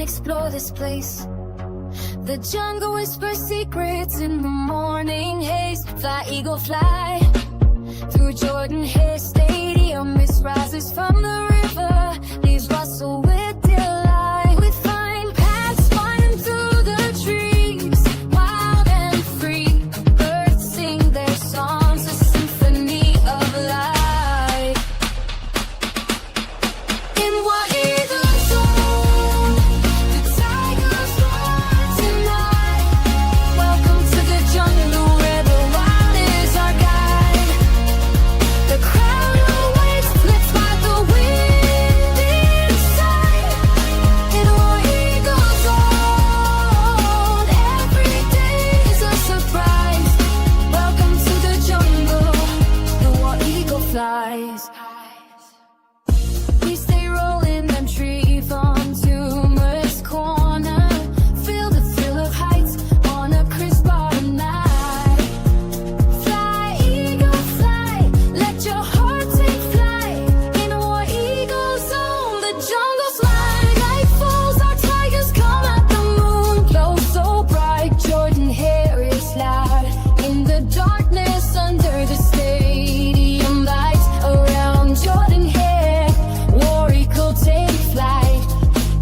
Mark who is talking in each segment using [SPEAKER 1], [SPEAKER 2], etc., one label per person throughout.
[SPEAKER 1] explore this place. The jungle whispers secrets in the morning haze. Fly, eagle, fly through Jordan Hair Stadium. Mist rises from the river, leaves rustle with delight. We find paths winding through the trees, wild and free. Birds sing their songs, a symphony of light. In what eagle zone, the tigers roar tonight. Welcome to the jungle where the wild is our guide. The crowd awaits, flipped by the wind inside. In War Eagle Zone, every day is a surprise. Welcome to the jungle, the War Eagle flies. We stay rolling them tree from Tumorous Corner. Feel the thrill of heights on a crisp autumn night. Fly, eagle, fly, let your heart take flight. In War Eagle Zone, the jungle's light. Night falls, our tigers come at the moon. Glow so bright, Jordan Hair is loud. In the darkness under the stadium lights. Around Jordan Hair, War Eagle take flight.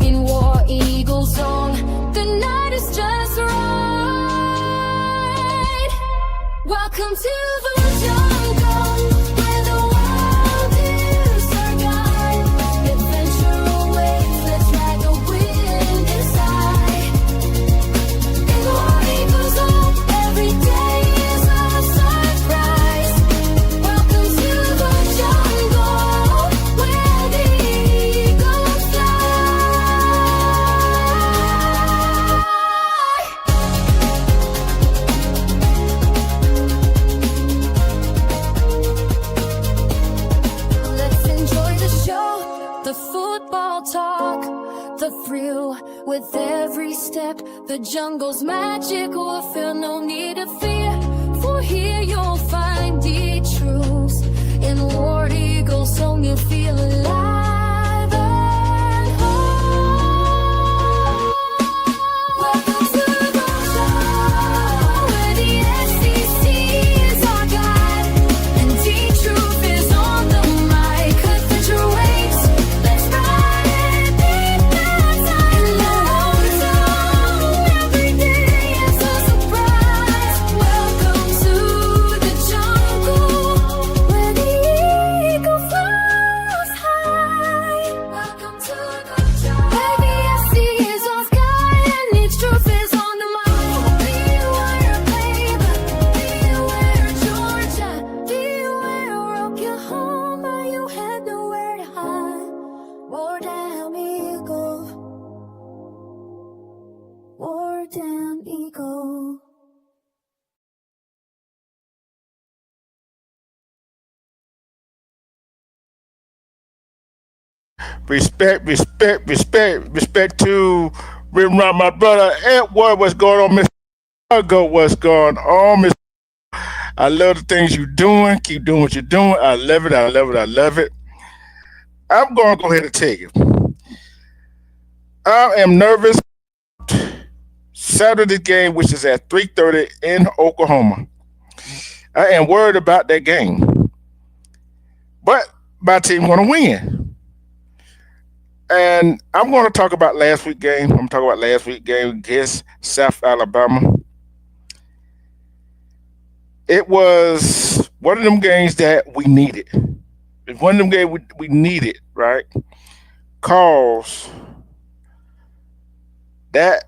[SPEAKER 1] In War Eagle Zone, the night is just right. Welcome to the jungle, where the wild is our guide. Adventure awaits, let's ride the wind inside. In War Eagle Zone, every day is a surprise. Welcome to the jungle, where the eagles fly. Let's enjoy the show, the football talk, the thrill with every step. The jungle's magic will feel no need to fear. For here you'll find the truths. In War Eagle Song you'll feel alive and whole. Welcome to the show, where the SEC is our guide. And D-Truth is on the mic. Cut the waits, let's ride it deep inside. In the war zone, every day is a surprise. Welcome to the jungle, where the eagle flies high. Welcome to the jungle, where the SC is our guide and each truth is on the mind. Beware, baby, beware, Georgia, beware, Oklahoma, you had nowhere to hide. War damn eagle, war damn eagle.
[SPEAKER 2] Respect to my brother Edward. What's going on, Mr. Chicago? What's going on, Mr. I love the things you're doing. Keep doing what you're doing. I love it. I love it. I love it. I'm going to go ahead and tell you. I am nervous. Saturday game, which is at 3:30 in Oklahoma. I am worried about that game, but my team going to win. And I'm going to talk about last week's game. I'm talking about last week's game against South Alabama. It was one of them games that we needed. It's one of them games we needed, right? Cause that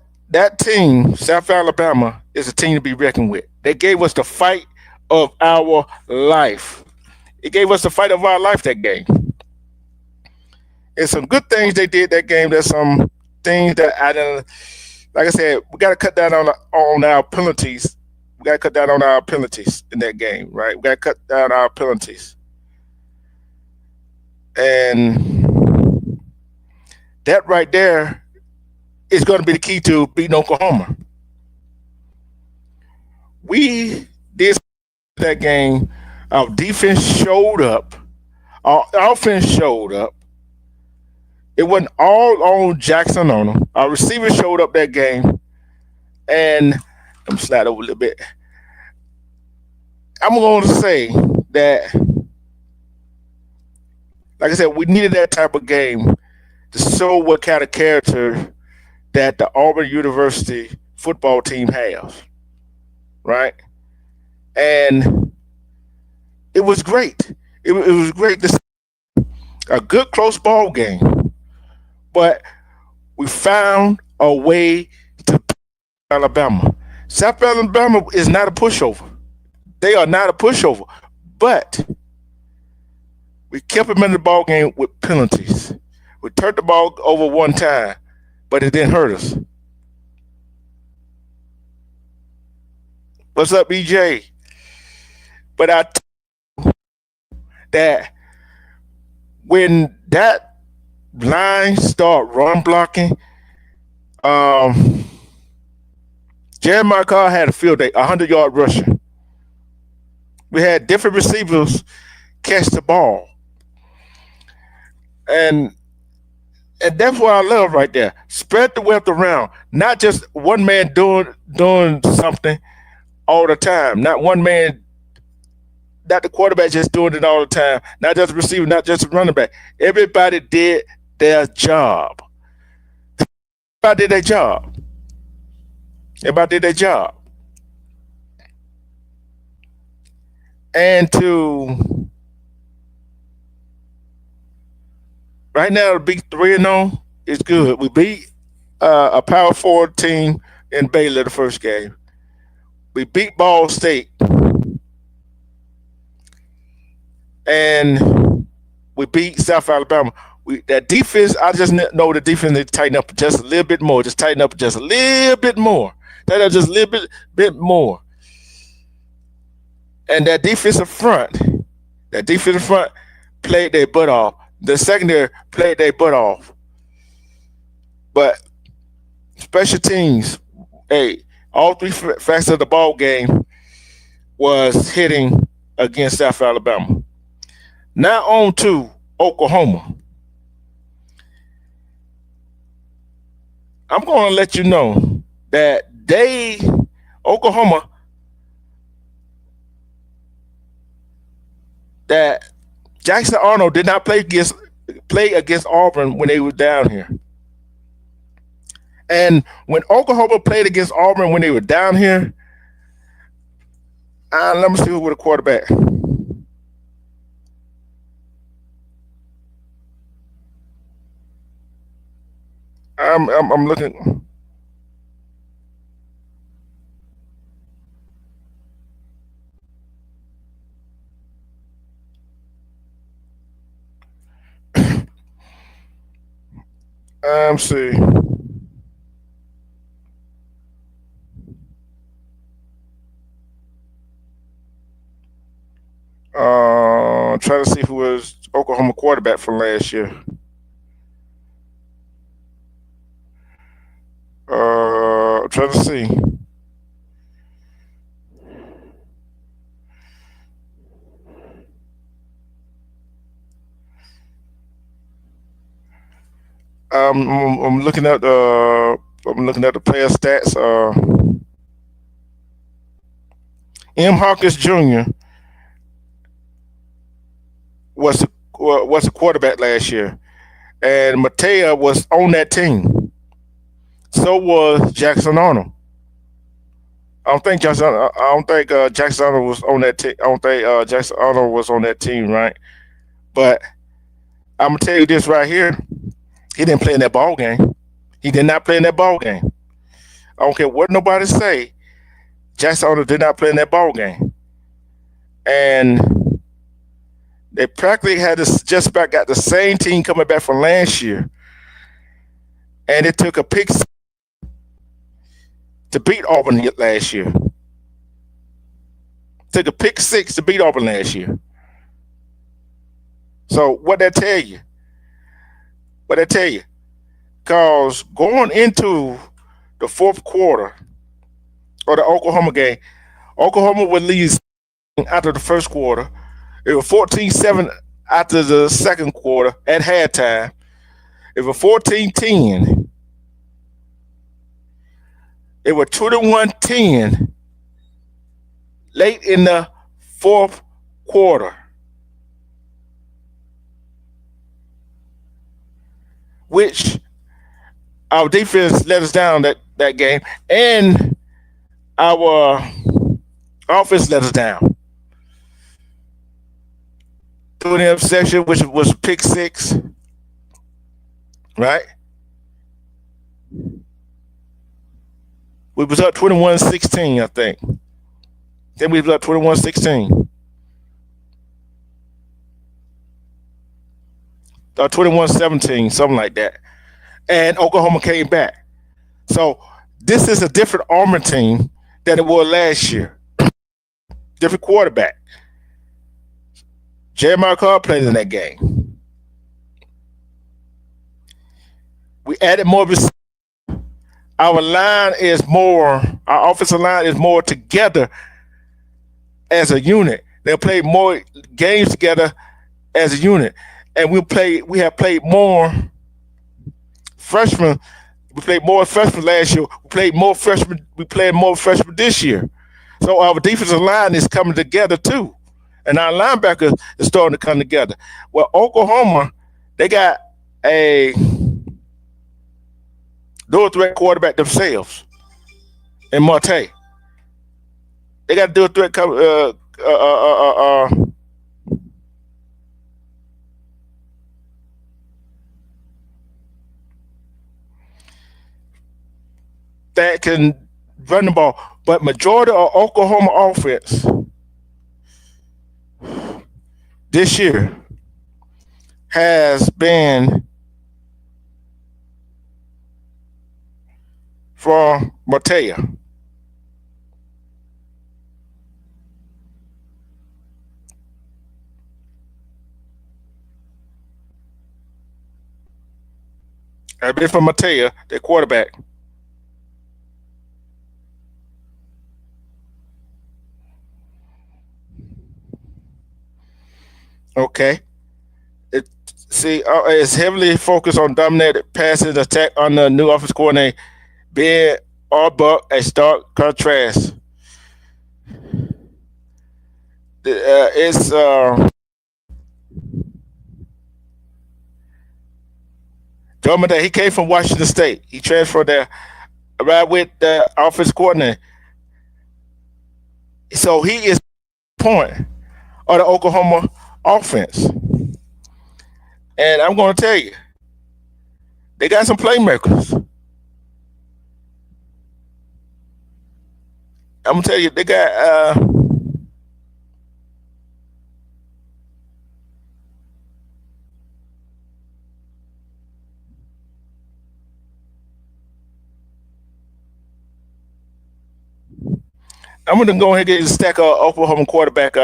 [SPEAKER 2] team, South Alabama, is a team to be reckoned with. They gave us the fight of our life. It gave us the fight of our life, that game. There's some good things they did that game. There's some things that I didn't. Like I said, we got to cut down on our penalties. We got to cut down on our penalties in that game, right? We got to cut down our penalties. And that right there is going to be the key to beating Oklahoma. We did that game. Our defense showed up. Our offense showed up. It wasn't all on Jackson Arnold. Our receiver showed up that game, and I'm slide over a little bit. I'm going to say that, like I said, we needed that type of game to show what kind of character that the Auburn University football team has, right? And it was great. It was great to see a good close ball game, but we found a way to beat Alabama. South Alabama is not a pushover. They are not a pushover, but we kept them in the ball game with penalties. We turned the ball over one time, but it didn't hurt us. What's up, BJ? But that when that line start run blocking, um, Jeremiah Carr had a field day, 100-yard rushing. We had different receivers catch the ball, and that's what I love right there. Spread the wealth around, not just one man doing something all the time. Not one man, not the quarterback just doing it all the time. Not just the receiver, not just the running back. Everybody did their job. Everybody did their job. Everybody did their job. And to right now, to be 3-0 is good. We beat a Power 4 team in Baylor the first game. We beat Ball State, and we beat South Alabama. That defense, I just know the defense needs to tighten up just a little bit more. Just tighten up just a little bit more. Tighten up just a little bit more. And that defensive front played their butt off. The secondary played their butt off. But special teams, hey, all three facets of the ball game was hitting against South Alabama. Now on to Oklahoma. I'm going to let you know that Oklahoma, that Jackson Arnold did not play against Auburn when they were down here. And when Oklahoma played against Auburn when they were down here, let me see who was the quarterback. I'm looking. See. Trying to see who was Oklahoma quarterback from last year. Trying to see. I'm looking at the player stats. M. Hawkins Jr. was a quarterback last year, and Matea was on that team. So was Jackson Arnold. I don't think Jackson Arnold was on that team. I don't think Jackson Arnold was on that team, right? But I'm gonna tell you this right here. He didn't play in that ball game. He did not play in that ball game. I don't care what nobody say. Jackson Arnold did not play in that ball game, and they practically had this just about got the same team coming back from last year, and it took a pick to beat Auburn last year. Took a pick six to beat Auburn last year. So what that tell you? What that tell you? Because going into the fourth quarter or the Oklahoma game, Oklahoma would lead after the first quarter. It was 14-7 after the second quarter at halftime. It was 14-10. It was 21-10 late in the fourth quarter, which our defense let us down that game, and our offense let us down. Through an interception, which was pick six, right? We was up 21-16, I think. Then we was up 21-16. 21-17, something like that. And Oklahoma came back. So this is a different Auburn team than it was last year. Different quarterback. Jeremiah Carr played in that game. We added more. Our line is more. Our offensive line is more together as a unit. They'll play more games together as a unit, and we have played more freshmen. We played more freshmen last year. We played more freshmen. We played more freshmen this year. So our defensive line is coming together too, and our linebackers is starting to come together. Well, Oklahoma, they got a dual threat quarterback themselves in Marte. They got a dual threat that can run the ball. But majority of Oklahoma offense this year has been from Matea. I've been from Matea, the quarterback. Okay. It it's heavily focused on dominated passes attack on the new offense coordinator, being Auburn a stark contrast. It's Joe Madej, he came from Washington State. He transferred there right with the offense coordinator. So he is point of the Oklahoma offense. And I'm going to tell you, they got some playmakers. I'm going to tell you, they got I'm going to go ahead and get a stack of Oklahoma quarterback.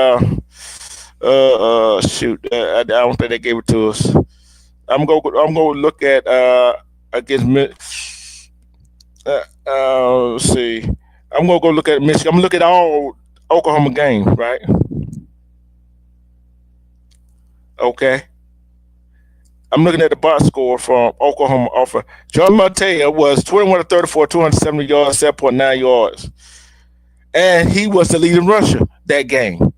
[SPEAKER 2] Shoot, I don't think they gave it to us. I'm going to look at against. Let's see. I'm going to go look at Michigan. I'm going to look at all Oklahoma games, right? Okay. I'm looking at the box score from Oklahoma offer. John Mateo was 21 to 34, 270 yards, 7.9 yards. And he was the leading rusher that game.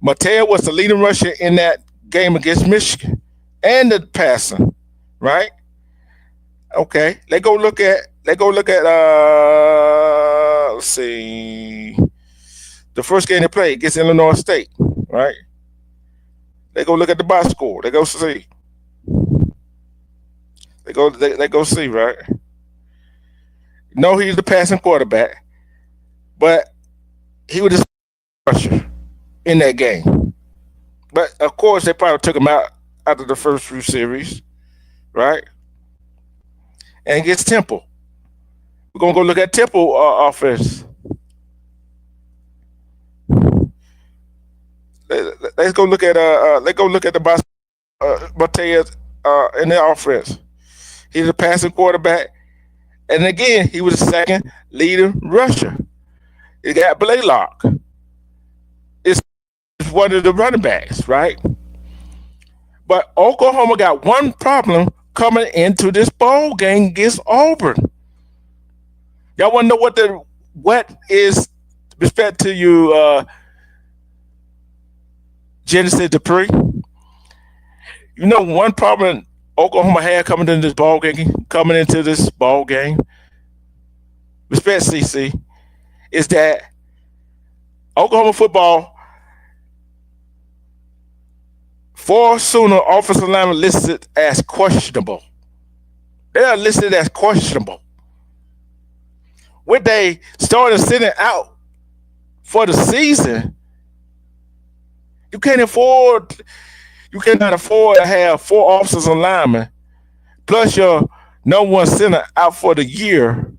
[SPEAKER 2] Mateo was the leading rusher in that game against Michigan. And the passing, right? Okay. Let's go look at let's see. The first game they played against Illinois State, right? They go look at the box score. They go see. They go see, right? No, he's the passing quarterback, but he was just rusher in that game. But of course, they probably took him out after the first few series, right? And against Temple, we're gonna go look at Temple offense. Let's go look at the box. Mateus in the offense. He's a passing quarterback. And again, he was the second leading rusher. He got Blaylock. It's one of the running backs, right? But Oklahoma got one problem coming into this ball game against Auburn. Y'all want to know what is respect to you, Genesis Dupree? You know one problem Oklahoma had coming into this ball game, respect CC, is that Oklahoma football, 4 Sooner offensive linemen listed as questionable. They are listed as questionable. With they started sitting out for the season, you cannot afford to have 4 officers and linemen plus your no one center out for the year.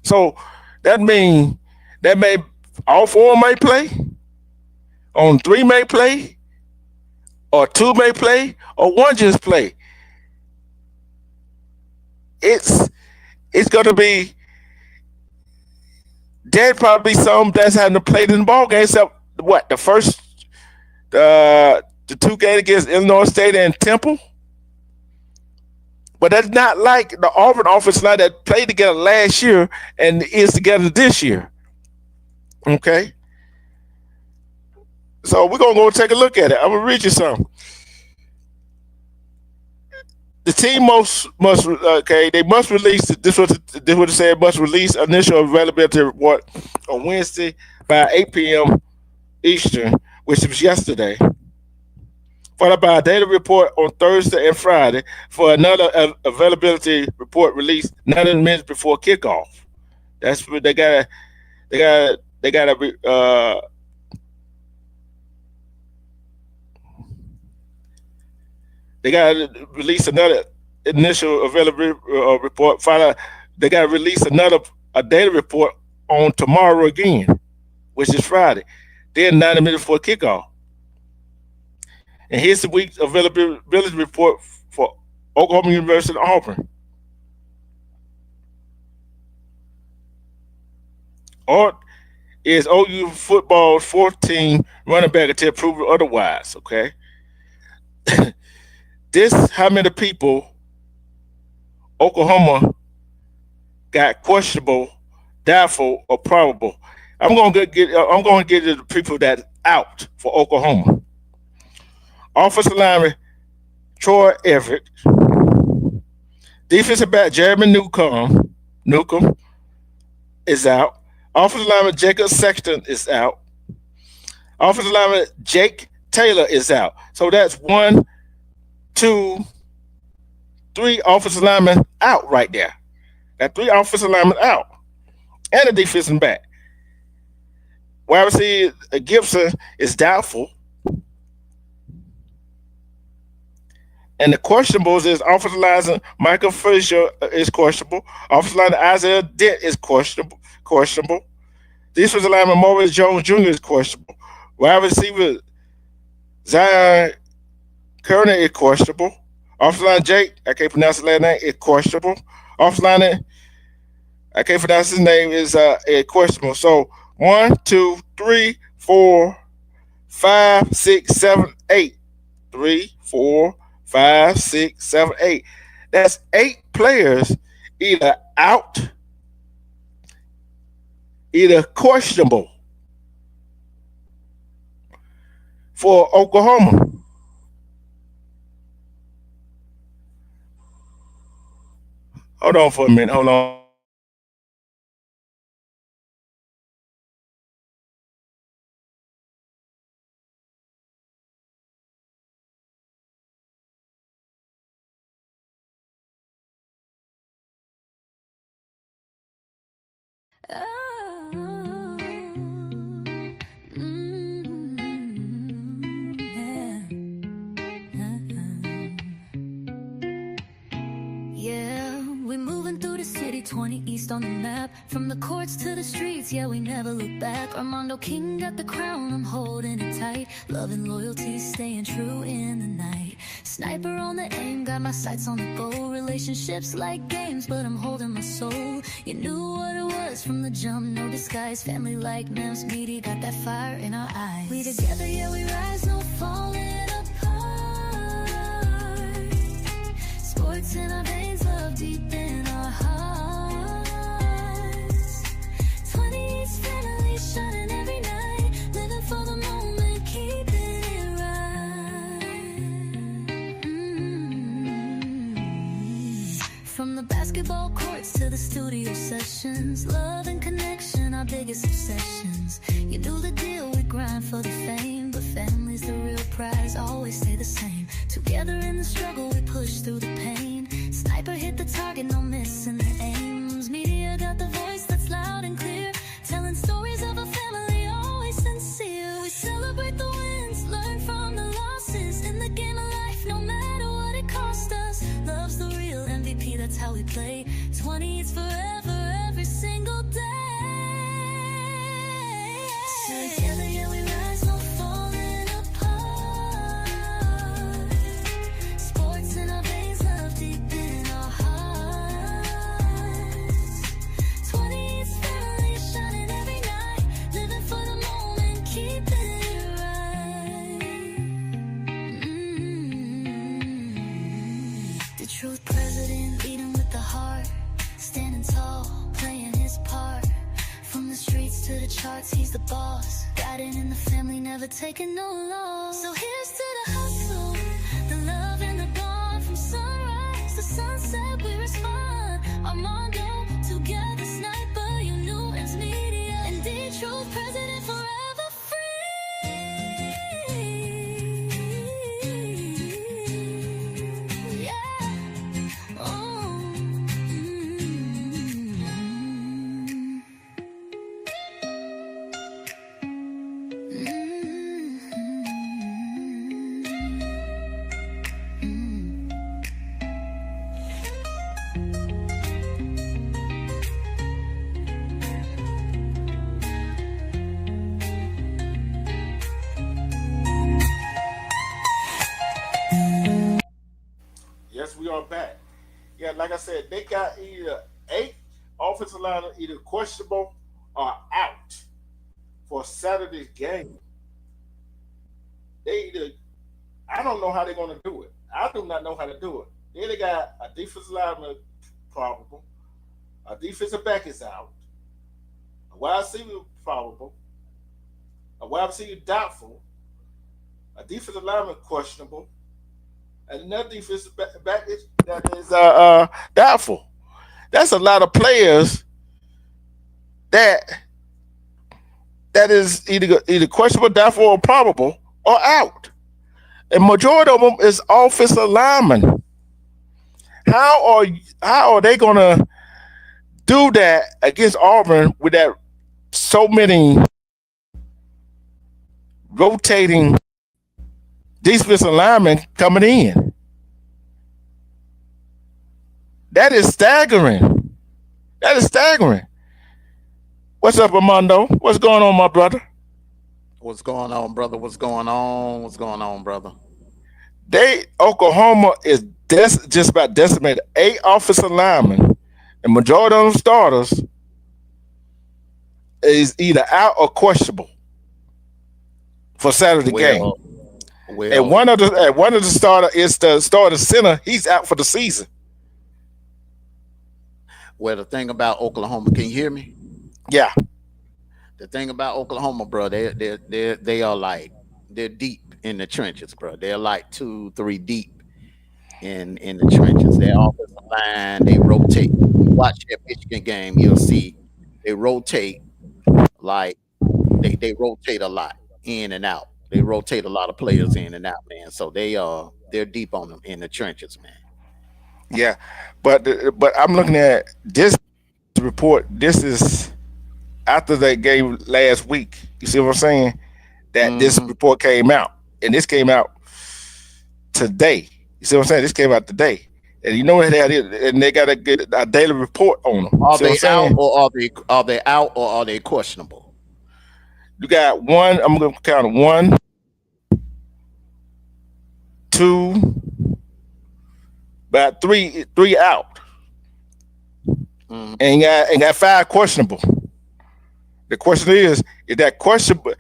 [SPEAKER 2] So that means all 4 may play, on 3 may play, or 2 may play, or 1 just play. It's gonna be there'd probably be some that's having to play in the ball game, except what the 2 games against Illinois State and Temple. But that's not like the Auburn offense line that played together last year and is together this year. Okay? So we're going to go take a look at it. I'm going to read you some. The team they must release, this was what it said, must release initial availability report on Wednesday by 8 p.m. Eastern, which was yesterday, followed by a data report on Thursday and Friday for another availability report released 90 minutes before kickoff. That's what they got to release another initial availability report. Finally, they got to release a data report on tomorrow again, which is Friday. Then 90 minutes before kickoff. And here's the week's availability report for Oklahoma University and Auburn. Or is OU football's 14 running back until proven otherwise, okay? This how many people Oklahoma got questionable, doubtful, or probable. I'm going to get the people that out for Oklahoma. Offensive lineman Troy Everett, defensive back Jeremy Newcomb is out. Offensive lineman Jacob Sexton is out. Offensive lineman Jake Taylor is out. So that's 1, 2, 3 offensive linemen out right there. That 3 offensive linemen out, and a defensive back. Wide receiver Gibson is doubtful. And the questionables is offensive lineman Michael Fisher is questionable. Offensive lineman Isaiah Dent is questionable. Defensive lineman Maurice Jones Jr. is questionable. Wide receiver Zion Kearney is questionable. Offensive line Jake, I can't pronounce his last name, is questionable. Offensive line, I can't pronounce his name, is questionable. So 1, 2, 3, 4, 5, 6, 7, 8. 3, 4, 5, 6, 7, 8. That's 8 players either out, either questionable for Oklahoma. Hold on for a minute. Hold on.
[SPEAKER 1] Oh, yeah, we're moving through the city, 20 East on the map. From the courts to the streets, yeah, we never look back. Armando King got the crown, I'm holding it tight. Love and loyalty, staying true in the night. Sniper on the aim, got my sights on the goal. Relationships like games, but I'm holding my soul. You knew what it was from the jump, no disguise. Family like Mims Meaty, got that fire in our eyes. We together, yeah, we rise, no falling apart. Sports in our veins, love deep in our hearts. 20s family shining every night, living for the moment, keeping it right. From the basketball courts to the studio sessions, love and connection, our biggest obsessions. You do the deal, we grind for the fame, but family's the real prize, always stay the same. Together in the struggle, we push through the pain. Sniper hit the target, no missing the aims. Media got the voice that's loud and clear, telling stories of a family always sincere. We celebrate the wins, learn from the losses, in the game of life, no matter what it cost us. Love's the real MVP, that's how we play. 20 is forever, every single day. Together, yeah, we rise, no falling apart. Sports in our veins, love deep in our hearts. 20 is family shining every night, living for the moment, keeping it right. The truth president, leading with the heart, standing tall, playing his part. From the streets to the charts, he's the boss. Riding in the family, never taking no loss. So here's to the hustle, the love and the bond. From sunrise to sunset, we respond. Armando, together, sniper, you knew it's media. And D-Truth, president forever free. Yeah. Oh.
[SPEAKER 2] Yes, we are back. Yeah, like I said, they got either 8 offensive linemen either questionable or out for Saturday's game. They either, I don't know how they're going to do it. I do not know how to do it. Then they got a defensive lineman probable, a defensive back is out, a wide receiver probable, a wide receiver doubtful, a defensive lineman questionable, and another defensive back that is doubtful. That's a lot of players that is either questionable, doubtful, or probable, or out. And majority of them is offensive linemen. How are they gonna do that against Auburn with that so many rotating defensive linemen coming in? That is staggering. That is staggering. What's up, Armando? What's going on, my brother?
[SPEAKER 3] What's going on, brother? What's going on? What's going on, brother?
[SPEAKER 2] Oklahoma is just about decimated 8 offensive linemen, and majority of them starters is either out or questionable for Saturday game. And one of the starter is the starter center. He's out for the season.
[SPEAKER 3] Well, the thing about Oklahoma, can you hear me?
[SPEAKER 2] Yeah.
[SPEAKER 3] The thing about Oklahoma, bro, they are like, they're deep in the trenches, bro. They're like 2-3 deep in the trenches. Their offensive line, they rotate. You watch their Michigan game, you'll see they rotate like they rotate a lot in and out. They rotate a lot of players in and out, man. So they're deep on them in the trenches, man.
[SPEAKER 2] Yeah, but I'm looking at this report. This is after that game last week. You see what I'm saying? That this report came out, and this came out today. You see what I'm saying? This came out today, and you know what they did, and they got to get a daily report on them.
[SPEAKER 3] Are they out or are they out or are they questionable?
[SPEAKER 2] You got one. I'm going to count 1, 2, about three out, and got 5 questionable. The question is that questionable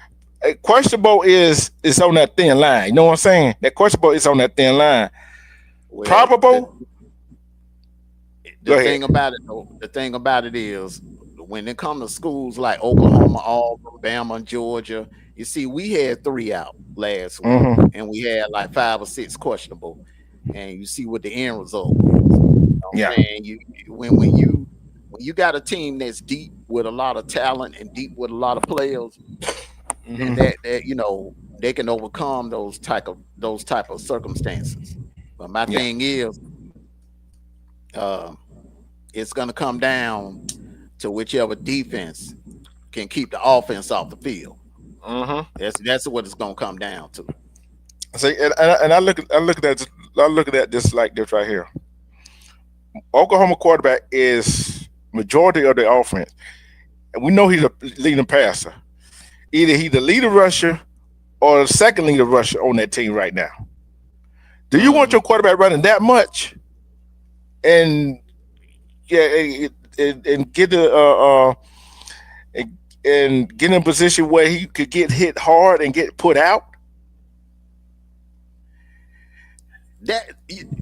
[SPEAKER 2] is on that thin line. You know what I'm saying? That questionable is on that thin line.
[SPEAKER 3] Well,
[SPEAKER 2] Probable
[SPEAKER 3] The
[SPEAKER 2] Go ahead.
[SPEAKER 3] thing about it, though, the thing about it is, when it comes to schools like Oklahoma, Auburn, Bama, Georgia, you see, we had three out last week,
[SPEAKER 2] Mm-hmm.
[SPEAKER 3] and we had like five or six questionable, and you see what the end result was. You know what
[SPEAKER 2] Yeah.
[SPEAKER 3] I'm saying? When you got a team that's deep with a lot of talent and deep with a lot of players, then
[SPEAKER 2] Mm-hmm.
[SPEAKER 3] that they can overcome those type of circumstances. But my
[SPEAKER 2] Yeah.
[SPEAKER 3] thing is, uh, it's going to come down to whichever defense can keep the offense off the field.
[SPEAKER 2] Mm-hmm.
[SPEAKER 3] That's what it's going to come down to.
[SPEAKER 2] See, and I look at this like this right here. Oklahoma quarterback is majority of the offense, and we know he's a leading passer. Either he's the leader rusher or the second leader rusher on that team right now. Do you want
[SPEAKER 3] Hmm.
[SPEAKER 2] your quarterback running that much and yeah, and get the and get in a position where he could get hit hard and get put out?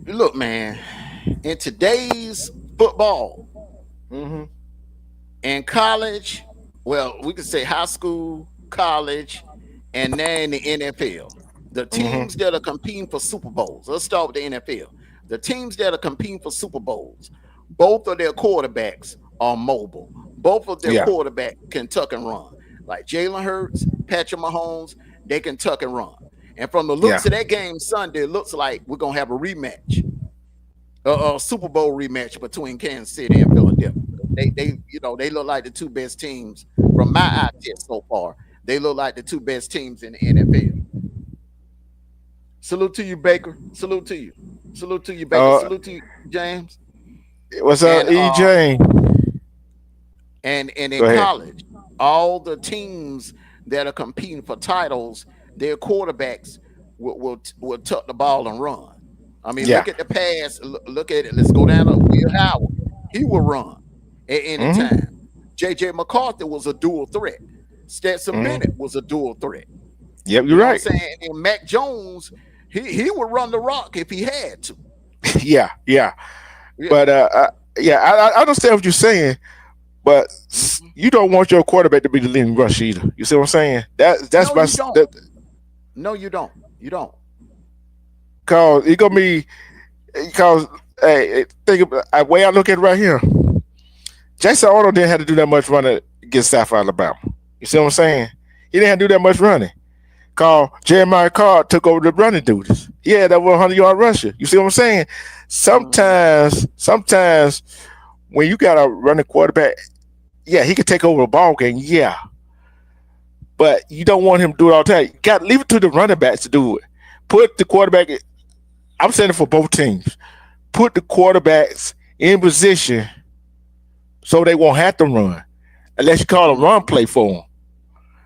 [SPEAKER 3] Look, man, in today's football
[SPEAKER 2] Mm-hmm.
[SPEAKER 3] and college, well, we could say high school, college, and now in the NFL, the teams
[SPEAKER 2] Mm-hmm.
[SPEAKER 3] that are competing for Super Bowls. Let's start with the NFL. The teams that are competing for Super Bowls, both of their quarterbacks are mobile. Both of their
[SPEAKER 2] Yeah.
[SPEAKER 3] quarterbacks can tuck and run. Like Jalen Hurts, Patrick Mahomes, they can tuck and run. And from the
[SPEAKER 2] Yeah.
[SPEAKER 3] looks of that game Sunday, it looks like we're gonna have a rematch, a Super Bowl rematch between Kansas City and Philadelphia. They look like the two best teams from my eye test so far. They look like the two best teams in the NFL. Salute to you, Baker. Salute to you. Salute to you, Baker.
[SPEAKER 2] Uh,
[SPEAKER 3] Salute to you, James.
[SPEAKER 2] what's up,
[SPEAKER 3] And
[SPEAKER 2] EJ?
[SPEAKER 3] and
[SPEAKER 2] Go
[SPEAKER 3] in
[SPEAKER 2] ahead.
[SPEAKER 3] college, all the teams that are competing for titles, their quarterbacks will tuck the ball and run. I mean,
[SPEAKER 2] Yeah.
[SPEAKER 3] look at the pass. Look at it. Let's go down to Will Howard. He will run at any time.
[SPEAKER 2] Mm-hmm.
[SPEAKER 3] JJ McCarthy was a dual threat. Stetson Bennett
[SPEAKER 2] Mm-hmm.
[SPEAKER 3] was a dual threat.
[SPEAKER 2] Yep,
[SPEAKER 3] You
[SPEAKER 2] you're
[SPEAKER 3] know what I'm
[SPEAKER 2] right.
[SPEAKER 3] saying? And Mac Jones, he would run the rock if he had to.
[SPEAKER 2] Yeah, yeah.
[SPEAKER 3] Yeah.
[SPEAKER 2] But yeah, I understand what you're saying, but
[SPEAKER 3] Mhm.
[SPEAKER 2] you don't want your quarterback to be the leading rusher either. You see what I'm saying? That's
[SPEAKER 3] No,
[SPEAKER 2] my
[SPEAKER 3] you don't.
[SPEAKER 2] that
[SPEAKER 3] No, you don't. You don't.
[SPEAKER 2] cause it gonna be because hey, think about the way I look at it right here. Jason Arnold didn't have to do that much running against South Alabama. You see what I'm saying? He didn't have to do that much running. Cause Jeremiah Carr took over the running duties. He had over 100-yard rusher. You see what I'm saying?
[SPEAKER 3] Mhm.
[SPEAKER 2] Sometimes when you got a running quarterback, yeah, he could take over a ball game, yeah. But you don't want him to do it all the time. You got to leave it to the running backs to do it. Put the quarterback. I'm saying it for both teams. Put the quarterbacks in position so they won't have to run, unless you call a run
[SPEAKER 3] Mhm.
[SPEAKER 2] play for them.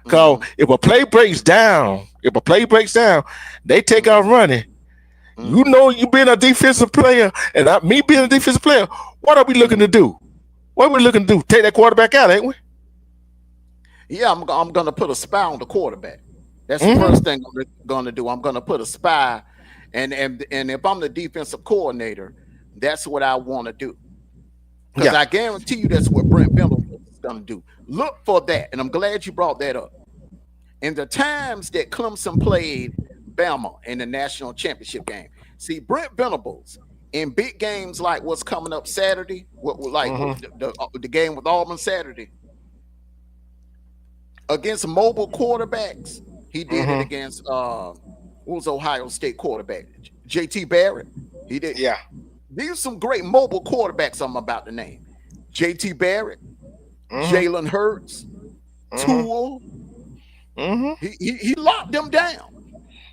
[SPEAKER 2] Cause
[SPEAKER 3] Mhm.
[SPEAKER 2] if a play breaks down, they take out
[SPEAKER 3] Mhm.
[SPEAKER 2] running. You
[SPEAKER 3] Mhm.
[SPEAKER 2] know, you being a defensive player, and me being a defensive player, what are we looking to
[SPEAKER 3] Mhm.
[SPEAKER 2] do? What are we looking to do? Take that quarterback out, ain't we?
[SPEAKER 3] Yeah, I'm gonna put a spy on the quarterback. That's the first
[SPEAKER 2] Mm-hmm.
[SPEAKER 3] thing I'm gonna do. I'm gonna put a spy, and if I'm the defensive coordinator, that's what I want to do. Because
[SPEAKER 2] Yeah.
[SPEAKER 3] I guarantee you that's what Brent Venables is gonna do. Look for that, and I'm glad you brought that up. In the times that Clemson played Bama in the national championship game, see Brent Venables in big games like what's coming up Saturday,
[SPEAKER 2] Mm-hmm.
[SPEAKER 3] the game with Auburn Saturday against mobile quarterbacks. He did it
[SPEAKER 2] Mm-hmm.
[SPEAKER 3] against what was Ohio State quarterback? JT Barrett. He did.
[SPEAKER 2] Yeah.
[SPEAKER 3] These are some great mobile quarterbacks I'm about to name. JT Barrett,
[SPEAKER 2] Mm-hmm.
[SPEAKER 3] Jalen Hurts,
[SPEAKER 2] Mm-hmm.
[SPEAKER 3] Tool.
[SPEAKER 2] Mm-hmm.
[SPEAKER 3] He locked them down.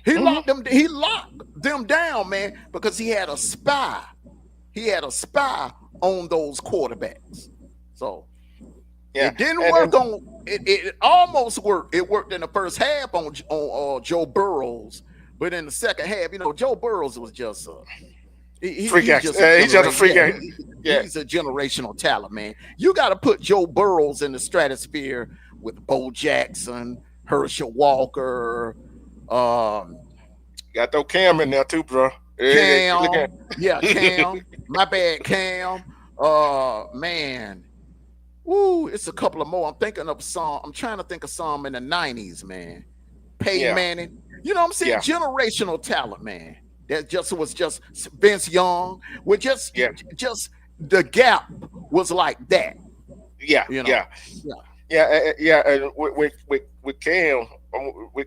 [SPEAKER 3] He
[SPEAKER 2] Mm-hmm.
[SPEAKER 3] locked them. He locked them down, man, because he had a spy. He had a spy on those quarterbacks. So
[SPEAKER 2] Yeah.
[SPEAKER 3] it didn't
[SPEAKER 2] And
[SPEAKER 3] work on. It almost worked. It worked in the first half on Joe Burrows, but in the second half, Joe Burrows was just
[SPEAKER 2] freak
[SPEAKER 3] he's
[SPEAKER 2] act.
[SPEAKER 3] just a
[SPEAKER 2] He's just a
[SPEAKER 3] generation.
[SPEAKER 2] freak
[SPEAKER 3] Yeah,
[SPEAKER 2] act. Yeah.
[SPEAKER 3] he's a generational talent, man. You got to put Joe Burrows in the stratosphere with Bo Jackson, Herschel Walker, um,
[SPEAKER 2] Got throw Cam in there too, bro. Yeah, yeah. Look
[SPEAKER 3] Cam.
[SPEAKER 2] at.
[SPEAKER 3] Yeah, Cam. My bad, Cam. Man. Woo, it's a couple of more. I'm thinking of some. I'm trying to think of some in the 90s, man. Peyton
[SPEAKER 2] Yeah,
[SPEAKER 3] Manning. You know what I'm saying?
[SPEAKER 2] yeah,
[SPEAKER 3] Generational talent, man. That just was just Vince Young. With
[SPEAKER 2] yeah,
[SPEAKER 3] just the gap was like that,
[SPEAKER 2] yeah,
[SPEAKER 3] you know.
[SPEAKER 2] yeah,
[SPEAKER 3] Yeah,
[SPEAKER 2] yeah, yeah. And with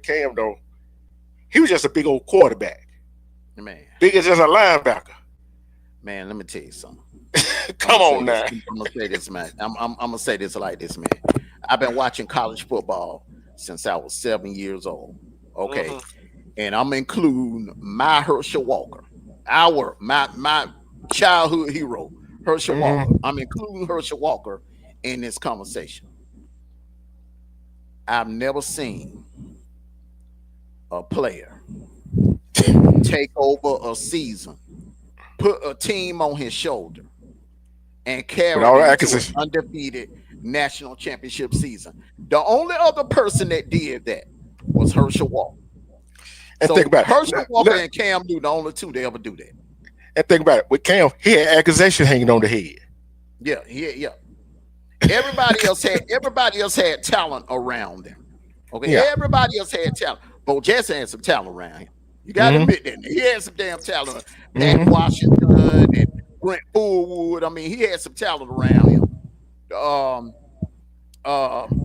[SPEAKER 2] Cam though, he was just a big old quarterback,
[SPEAKER 3] man.
[SPEAKER 2] big as just a linebacker.
[SPEAKER 3] Man, let me tell you something. I'm
[SPEAKER 2] Come
[SPEAKER 3] gonna say
[SPEAKER 2] on
[SPEAKER 3] this.
[SPEAKER 2] now.
[SPEAKER 3] I'm gonna say this, man. I'm gonna say this like this, man. I've been watching college football since I was 7 years old. Okay,
[SPEAKER 2] Hmm.
[SPEAKER 3] and I'm including my Herschel Walker, my childhood hero, Herschel Walker.
[SPEAKER 2] Hmm.
[SPEAKER 3] I'm including Herschel Walker in this conversation. I've never seen a player take over a season, put a team on his shoulder, and
[SPEAKER 2] With
[SPEAKER 3] carry
[SPEAKER 2] all the
[SPEAKER 3] them to an
[SPEAKER 2] accuracy.
[SPEAKER 3] undefeated national championship season. The only other person that did that was Herschel Walker.
[SPEAKER 2] And think
[SPEAKER 3] So
[SPEAKER 2] about it.
[SPEAKER 3] Herschel Walker and Cam Newton, the only two to ever do that.
[SPEAKER 2] And think about it. With Cam, he had accusation hanging on the head.
[SPEAKER 3] Yeah, yeah, yeah. Everybody else had talent around them. Okay,
[SPEAKER 2] Yeah.
[SPEAKER 3] everybody else had talent. Bo Jackson had some talent around him. You got to
[SPEAKER 2] Hmm.
[SPEAKER 3] admit that he had some damn talent. Pat
[SPEAKER 2] Hmm.
[SPEAKER 3] Washington and Brent Fullwood. I mean, he had some talent around him. Um,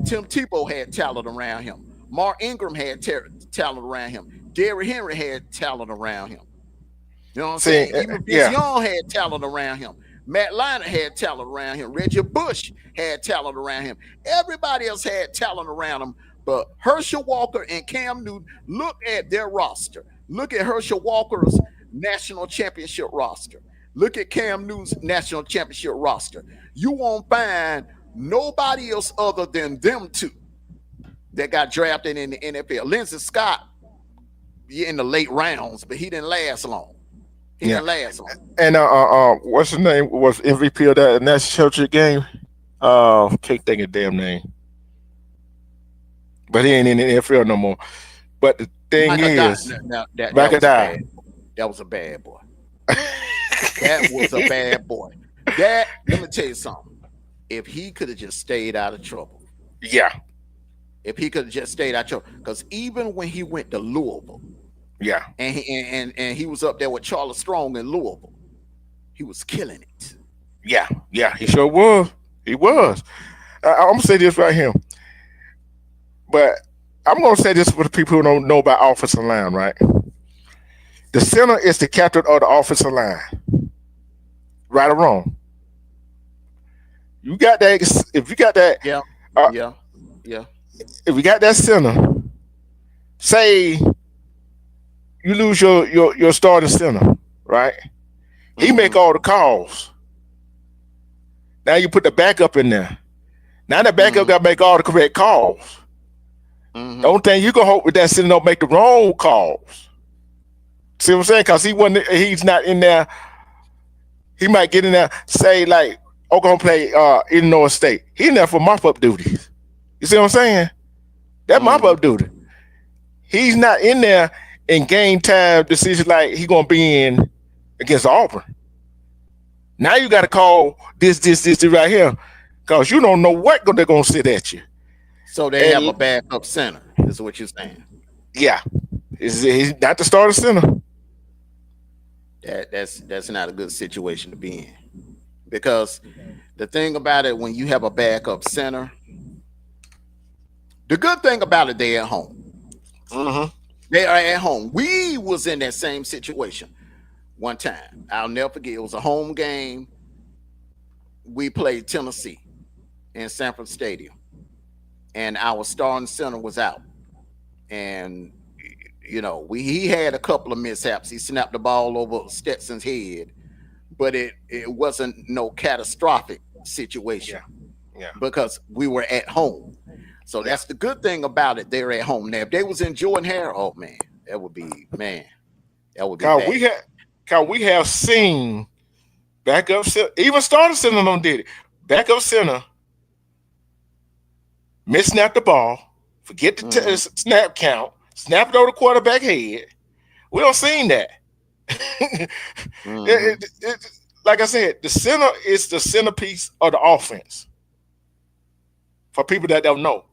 [SPEAKER 3] Tim Tebow had talent around him. Mark Ingram had talent around him. Derrick Henry had talent around him. You know what I'm
[SPEAKER 2] See,
[SPEAKER 3] saying? Even Vince
[SPEAKER 2] yeah,
[SPEAKER 3] Young had talent around him. Matt Leinart had talent around him. Reggie Bush had talent around him. Everybody else had talent around him. But Herschel Walker and Cam Newton, look at their roster. Look at Herschel Walker's national championship roster. Look at Cam Newton's national championship roster. You won't find nobody else other than them two that got drafted in the NFL. Lindsey Scott, in the late rounds, but he didn't last long. He
[SPEAKER 2] yeah.
[SPEAKER 3] didn't last long.
[SPEAKER 2] And what's his name? Was MVP of that national championship game? Can't think of the damn name. But he ain't in the NFL no more. But the thing
[SPEAKER 3] Michael Dot,
[SPEAKER 2] is,
[SPEAKER 3] that
[SPEAKER 2] back of
[SPEAKER 3] was a
[SPEAKER 2] die.
[SPEAKER 3] bad. That was a bad boy. That was a bad boy. That, let me tell you something. If he could have just stayed out of trouble,
[SPEAKER 2] Yeah,
[SPEAKER 3] if he could have just stayed out of trouble, because even when he went to Louisville
[SPEAKER 2] yeah,
[SPEAKER 3] and he was up there with Charles Strong in Louisville, he was killing it.
[SPEAKER 2] yeah, yeah. He sure was. He was. I'm gonna say this right here, but I'm gonna say this for the people who don't know about offensive line, right? The center is the captain of the offensive line, right or wrong. You got that? If you got that,
[SPEAKER 3] Yeah,
[SPEAKER 2] uh,
[SPEAKER 3] yeah, yeah.
[SPEAKER 2] if you got that center, say you lose your starting center, right? He make
[SPEAKER 3] Mm-hmm,
[SPEAKER 2] all the calls. Now you put the backup in there. Now the backup
[SPEAKER 3] mm-hmm,
[SPEAKER 2] got to make all the correct calls. The
[SPEAKER 3] mm-hmm,
[SPEAKER 2] only thing you can hope with that center don't make the wrong calls. See what I'm saying? Because he wasn't. He's not in there. He might get in there. Say like Oklahoma play Illinois State. He in there for mop up duties. You see what I'm saying? That mop
[SPEAKER 3] mm-hmm.
[SPEAKER 2] up duty. He's not in there in game time decisions like he gonna be in against Auburn. Now you got to call this right here, because you don't know what they're gonna sit at you.
[SPEAKER 3] So they have
[SPEAKER 2] And
[SPEAKER 3] a backup center, is what you're saying.
[SPEAKER 2] yeah, he's not the starter center.
[SPEAKER 3] That's not a good situation to be in. Because the thing about it, when you have a backup center, the good thing about it, they're at home.
[SPEAKER 2] Mm-hmm.
[SPEAKER 3] They are at home. We was in that same situation one time. I'll never forget. It was a home game. We played Tennessee in Sanford Stadium, and our starting center was out. And he had a couple of mishaps. He snapped the ball over Stetson's head, but it wasn't no catastrophic situation
[SPEAKER 2] Yeah, yeah,
[SPEAKER 3] because we were at home. So
[SPEAKER 2] yeah.
[SPEAKER 3] that's the good thing about it. They're at home. Now, if they was in Jordan Hare, oh man, that would be
[SPEAKER 2] Cause
[SPEAKER 3] bad.
[SPEAKER 2] we have seen backup center, even starting center don't did it. Backup center missnap the ball, forget the
[SPEAKER 3] Mhm.
[SPEAKER 2] snap count, snap it over the quarterback head. We don't seen that.
[SPEAKER 3] Mhm.
[SPEAKER 2] like I said, the center is the centerpiece of the offense. For people that don't know,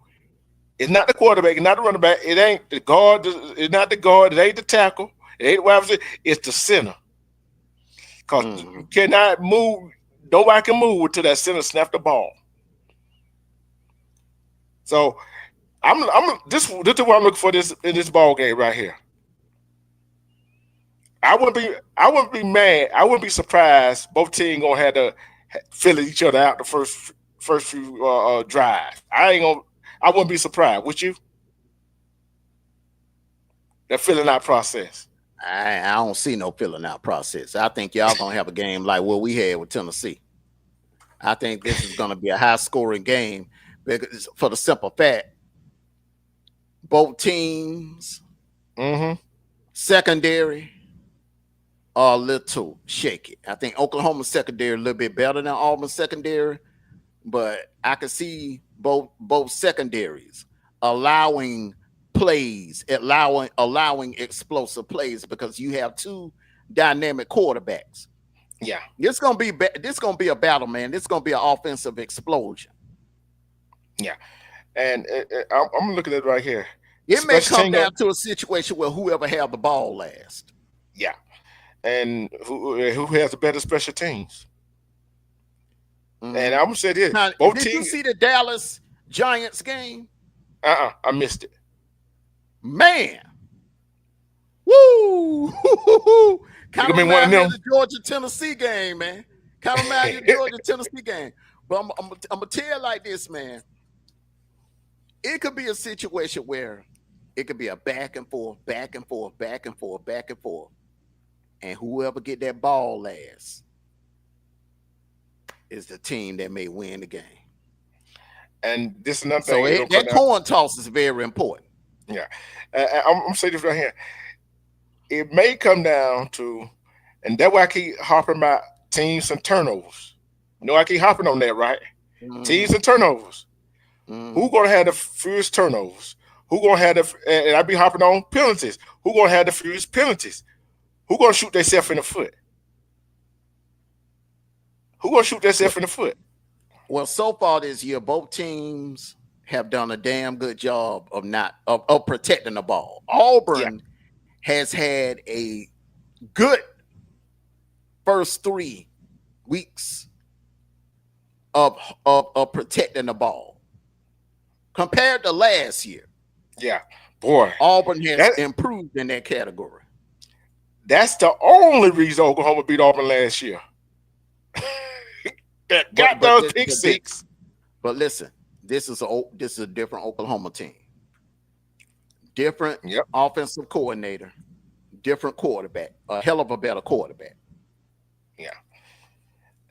[SPEAKER 2] it's not the quarterback, it's not the running back, it ain't the guard, it's not the guard, it ain't the tackle, it ain't the wide receiver, it's the center. Because you
[SPEAKER 3] Mhm.
[SPEAKER 2] cannot move, nobody can move until that center snap the ball. So I'm this is what I'm looking for this in this ball game right here. I wouldn't be mad. I wouldn't be surprised. Both teams gonna have to fill each other out the first few drives. I wouldn't be surprised. Would you? That filling out process.
[SPEAKER 3] I don't see no filling out process. I think y'all gonna have a game like what we had with Tennessee. I think this is gonna be a high scoring game because for the simple fact, both teams
[SPEAKER 2] Mm-hmm.
[SPEAKER 3] secondary are a little shaky. I think Oklahoma secondary a little bit better than Auburn secondary, but I can see both secondaries allowing allowing explosive plays because you have two dynamic quarterbacks.
[SPEAKER 2] Yeah,
[SPEAKER 3] This gonna be a battle, man. This gonna be an offensive explosion.
[SPEAKER 2] yeah. And I'm looking at it right here.
[SPEAKER 3] It may
[SPEAKER 2] Special
[SPEAKER 3] come
[SPEAKER 2] team.
[SPEAKER 3] down to a situation where whoever have the ball last.
[SPEAKER 2] Yeah. And who has the better special teams? And
[SPEAKER 3] Mhm.
[SPEAKER 2] I'm gonna say this:
[SPEAKER 3] Now,
[SPEAKER 2] both
[SPEAKER 3] did you
[SPEAKER 2] teams.
[SPEAKER 3] see the Dallas Giants game?
[SPEAKER 2] I missed it.
[SPEAKER 3] Man, woo!
[SPEAKER 2] It's
[SPEAKER 3] Kind of
[SPEAKER 2] gonna be one of
[SPEAKER 3] remind me of
[SPEAKER 2] them.
[SPEAKER 3] the Georgia Tennessee game, man. Kind of remind you of the Georgia Tennessee game. But I'm gonna tell you like this, man. It could be a situation where it could be a back and forth, back and forth, back and forth, back and forth, and whoever get that ball last is the team that may win the game.
[SPEAKER 2] And this is another thing.
[SPEAKER 3] So
[SPEAKER 2] It's gonna come
[SPEAKER 3] that
[SPEAKER 2] down.
[SPEAKER 3] coin toss is very important.
[SPEAKER 2] Yeah, I'm gonna say this right here. It may come down to, and that's why I keep harping about teams and turnovers. You know, I keep harping on that, right? Teams
[SPEAKER 3] Mhm,
[SPEAKER 2] and turnovers. Who
[SPEAKER 3] mhm.
[SPEAKER 2] gonna have the fewest turnovers? Who gonna have and I be harping on penalties. Who gonna have the fewest penalties? Who gonna shoot themselves in the foot? Who gonna shoot
[SPEAKER 3] Well,
[SPEAKER 2] themselves in the foot?
[SPEAKER 3] well, so far this year, both teams have done a damn good job of not of protecting the ball.
[SPEAKER 2] Yeah,
[SPEAKER 3] Auburn has had a good first 3 weeks of of protecting the ball compared to last year.
[SPEAKER 2] yeah, boy.
[SPEAKER 3] Auburn has
[SPEAKER 2] That
[SPEAKER 3] improved in that category.
[SPEAKER 2] that's the only reason Oklahoma beat Auburn last year. That
[SPEAKER 3] But
[SPEAKER 2] got
[SPEAKER 3] but
[SPEAKER 2] those
[SPEAKER 3] this,
[SPEAKER 2] pick
[SPEAKER 3] but this,
[SPEAKER 2] six.
[SPEAKER 3] but listen, this is a different Oklahoma team. Different
[SPEAKER 2] Yep.
[SPEAKER 3] offensive coordinator, different quarterback, a hell of a better quarterback.
[SPEAKER 2] Yeah.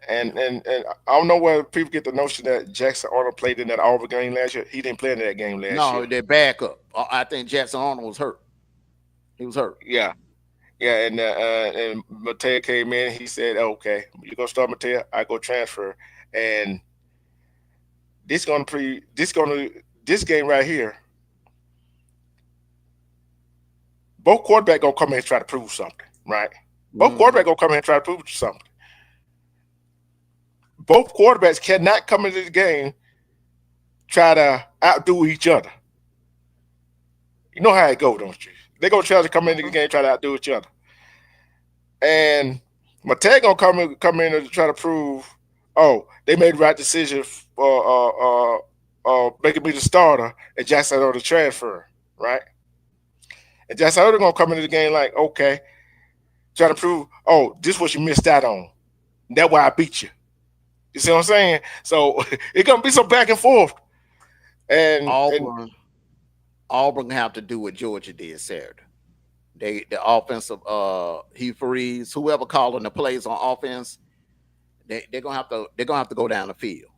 [SPEAKER 2] And I don't know where people get the notion that Jackson Arnold played in that Auburn game last year. He didn't play in that game last
[SPEAKER 3] No,
[SPEAKER 2] year.
[SPEAKER 3] their backup. I think Jackson Arnold was hurt. He was hurt.
[SPEAKER 2] Yeah. Yeah, and Mateo came in. He said, "Okay, you gonna start Mateo. I go transfer." And this game right here. Both quarterback gonna come in and try to prove something, right? Both quarterback
[SPEAKER 3] Mhm.
[SPEAKER 2] gonna come in and try to prove something. Both quarterbacks cannot come into the game try to outdo each other. You know how it go, don't you? They're gonna try to come into the
[SPEAKER 3] Uh-huh.
[SPEAKER 2] game try to outdo each other. And Mateo gonna come in and try to prove, oh, they made the right decision for making me the starter and Jackson or the transfer, right? And Jackson Oda gonna come into the game like, okay, try to prove, oh, this what you missed out on. That's why I beat you. You see what I'm saying? So it's gonna be some back and forth. And
[SPEAKER 3] Auburn, Auburn have to do what Georgia did Saturday. The offensive Hugh Freeze, whoever calling the plays on offense, they're gonna have to go down the field